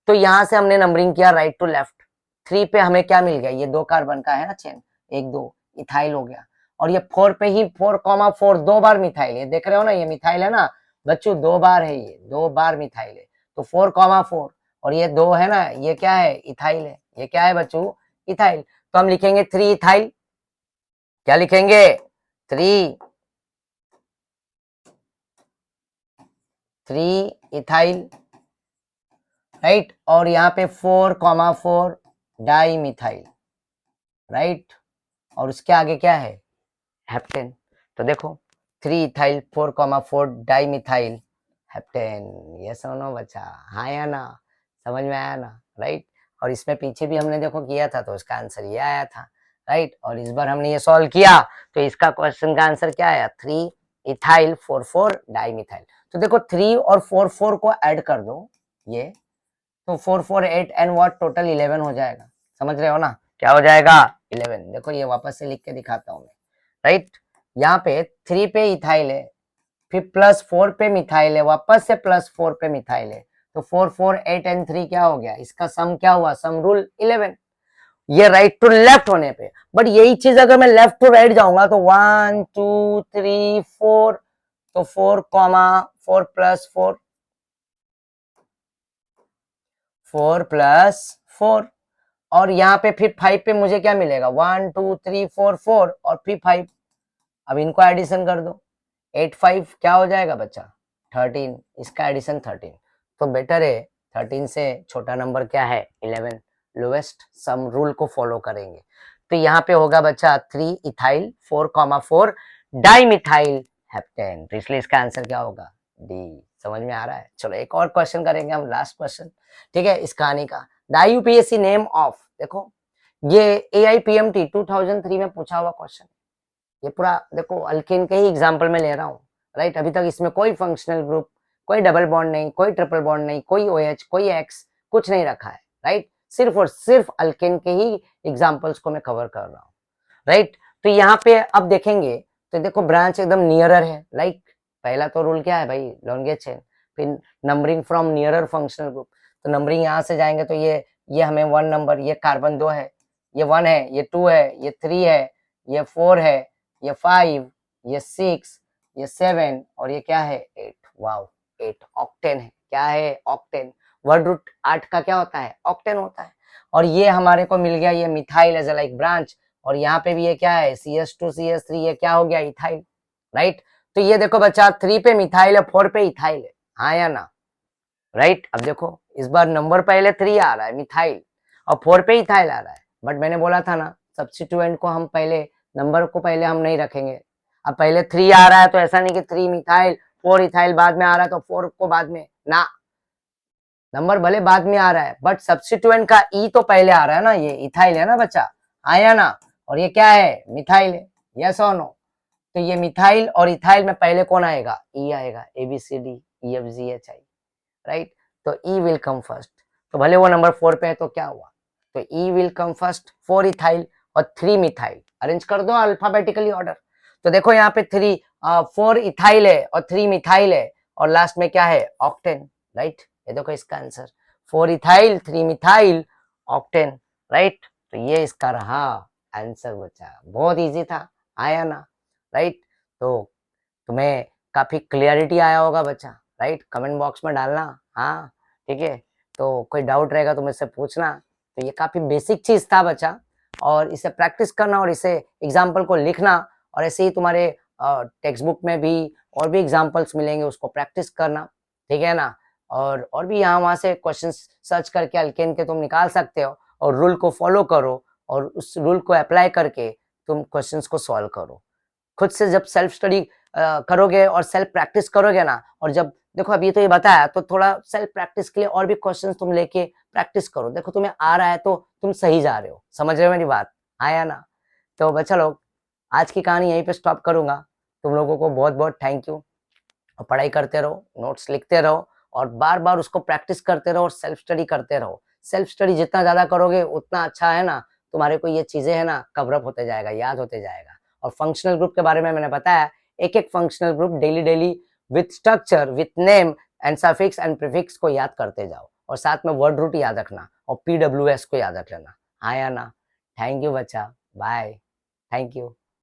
तो यहाँ से हमने नंबरिंग किया राइट टू लेफ्ट। 3 पे हमें क्या मिल गया, ये 2 कार्बन का है ना चेन, 1 2 इथाइल हो गया। और ये 4 पे ही 4,4 दो बार मिथाइल, ये देख रहे हो ना, ये मिथाइल है ना बच्चों, दो बार है, ये दो बार मिथाइल है, तो 4,4 और ये दो है ना, ये क्या है, इथाइल है, ये क्या है बच्चों, इथाइल। तो हम लिखेंगे 3 इथाइल, क्या लिखेंगे, 3 इथाइल, राइट, और यहाँ पे 4,4 डाई मिथाइल, राइट, और उसके आगे क्या है, हेप्टेन। तो देखो 3 इथाइल 4,4 डाई मिथाइल हेप्टेन, ये सुनो बच्चा, हाँ या ना, समझ में आया ना, राइट। और इसमें पीछे भी हमने देखो किया था, तो इसका आंसर ये आया था, राइट। और इस बार हमने ये सॉल्व किया, तो इसका क्वेश्चन का आंसर क्या आया, 3 इथाइल 4,4 डाई मिथाइल। तो देखो 3 और 4,4 को ऐड कर दो, ये तो 4, 4, 8 एंड व्हाट, टोटल 11 हो जाएगा, समझ रहे हो ना, क्या हो जाएगा, 11। देखो ये वापस से लिख के दिखाता हूँ मैं, राइट। यहाँ पे 3 पे इथाइल है, फिर +4 पे मिथाइल है, वापस से +4 पे मिथाइल है, तो 4, 4, 8 एंड 3 क्या हो गया, इसका सम क्या हुआ, सम रूल 11, ये राइट टू लेफ्ट होने पे। बट यही चीज अगर मैं लेफ्ट टू राइट जाऊंगा तो 1, 2, 3, 4, तो 4, 4 + 4, 4 + 4, और यहाँ पे फिर 5 पे मुझे क्या मिलेगा, 1, 2, 3, 4, 4 और फिर 5, अब इनको एडिशन कर दो, 8, 5 क्या हो जाएगा बच्चा, 13, इसका एडिशन 13, तो बेटर है 13 से छोटा नंबर क्या है, 11, लोएस्ट सम रूल को फॉलो करेंगे। तो यहाँ पे होगा बच्चा 3 इथाइल 4,4 डाई मिथाइल हेप्टेन, तो इसलिए इसका आंसर क्या होगा, डी। समझ में आ रहा है, चलो एक और क्वेश्चन करेंगे हम, लास्ट क्वेश्चन, ठीक है, इस कहानी का। द IUPAC नेम ऑफ, देखो ये AIPMT 2003 में पूछा हुआ क्वेश्चन, ये पूरा देखो अल्केन के ही एग्जाम्पल में ले रहा हूँ, राइट। अभी तक इसमें कोई फंक्शनल ग्रुप, कोई डबल बॉन्ड नहीं, कोई ट्रिपल बॉन्ड नहीं, कोई OH, कोई X, कुछ नहीं रखा है, राइट। सिर्फ और सिर्फ अल्केन के ही एग्जाम्पल्स को मैं कवर कर रहा हूँ, राइट। तो यहाँ पे अब देखेंगे, तो देखो ब्रांच एकदम नियरर है, लाइक पहला तो रूल क्या है भाई, लॉन्गेस्ट चेन, फिर numbering from nearer functional group, तो नंबरिंग यहाँ से जाएंगे, तो ये हमें 1 नंबर, ये कार्बन 2 है, ये 1 है, ये 2 है, ये 3 है, ये 4 है, ये 5, ये 6, ये 7 और ये क्या है, 8, वाओ 8 ऑक्टेन है, क्या है, ऑक्टेन। वर्ड रूट 8 का क्या होता है, ऑक्टेन होता है। और ये हमारे को मिल गया, ये methyl as a like branch, और यहाँ पे भी ये क्या है, CH2 CH3, ये क्या हो गया, इथाइल, राइट। तो ये देखो बच्चा 3 पे मिथाइल है, 4 पे इथाइल है, हाँ या ना, राइट। अब देखो इस बार नंबर पहले 3 आ रहा है मिथाइल, और 4 पे इथाइल आ रहा है, बट मैंने बोला था ना सब्स्टिट्यूएंट को हम पहले, नंबर को पहले हम नहीं रखेंगे। अब पहले 3 आ रहा है, तो ऐसा नहीं कि 3 मिथाइल 4 इथाइल बाद में आ रहा है, तो 4 को बाद में ना, नंबर भले बाद में आ रहा है, बट सब्स्टिट्यूएंट का ई तो पहले आ रहा है ना, ये इथाइल है ना बच्चा, आया ना, और ये क्या है, मिथाइल है, यस और नो। तो ये मिथाइल और इथाइल में पहले कौन आएगा, ई आएगा, ABCDEFGHI, राइट। तो ई विल कम फर्स्ट, तो भले वो नंबर 4 पे है, तो क्या हुआ, तो E will come first, 4 ethyl और 3 मिथाइल, अरेंज कर दो अल्फाबेटिकली ऑर्डर। तो देखो यहाँ पे 4 इथाइल है और 3 मिथाइल है, और लास्ट में क्या है, ऑक्टेन, राइट। ये देखो इसका answer 4 ethyl 3 methyl octane, right. तो ये इसका रहा आंसर बच्चा, बहुत इजी था, आया ना, राइट। तो तुम्हें काफी क्लियरिटी आया होगा बच्चा, राइट, कमेंट बॉक्स में डालना, हाँ ठीक है। तो कोई डाउट रहेगा तो मुझसे पूछना। तो ये काफी बेसिक चीज था बच्चा, और इसे प्रैक्टिस करना और इसे एग्जाम्पल को लिखना, और ऐसे ही तुम्हारे टेक्स्ट बुक में भी और भी एग्जाम्पल्स मिलेंगे, उसको प्रैक्टिस करना, ठीक है ना। और भी यहाँ वहाँ से क्वेश्चन सर्च करके अल्केन के तुम निकाल सकते हो, और रूल को फॉलो करो, और उस रूल को अप्लाई करके तुम क्वेश्चंस को सॉल्व करो खुद से। जब सेल्फ स्टडी करोगे और सेल्फ प्रैक्टिस करोगे ना, और जब देखो अभी तो ये बताया, तो थोड़ा सेल्फ प्रैक्टिस के लिए और भी क्वेश्चंस तुम लेके प्रैक्टिस करो, देखो तुम्हें आ रहा है तो तुम सही जा रहे हो, समझ रहे हो मेरी बात, आया ना। तो बच्चा लोग आज की कहानी यहीं पे स्टॉप करूंगा, तुम लोगों को बहुत बहुत थैंक यू, और पढ़ाई करते रहो, नोट्स लिखते रहो, और बार बार उसको प्रैक्टिस करते रहो, और सेल्फ स्टडी करते रहो। सेल्फ स्टडी जितना ज्यादा करोगे उतना अच्छा है ना, तुम्हारे को ये चीजें है ना कवरअप होते जाएगा, याद होते जाएगा। और फंक्शनल ग्रुप के बारे में मैंने बताया, एक एक functional group daily daily with structure, with name and suffix and prefix को याद करते जाओ, और साथ में वर्ड रूट याद रखना, और PWS को याद रख लेना, हाँ या ना। थैंक यू बच्चा, बाय, थैंक यू।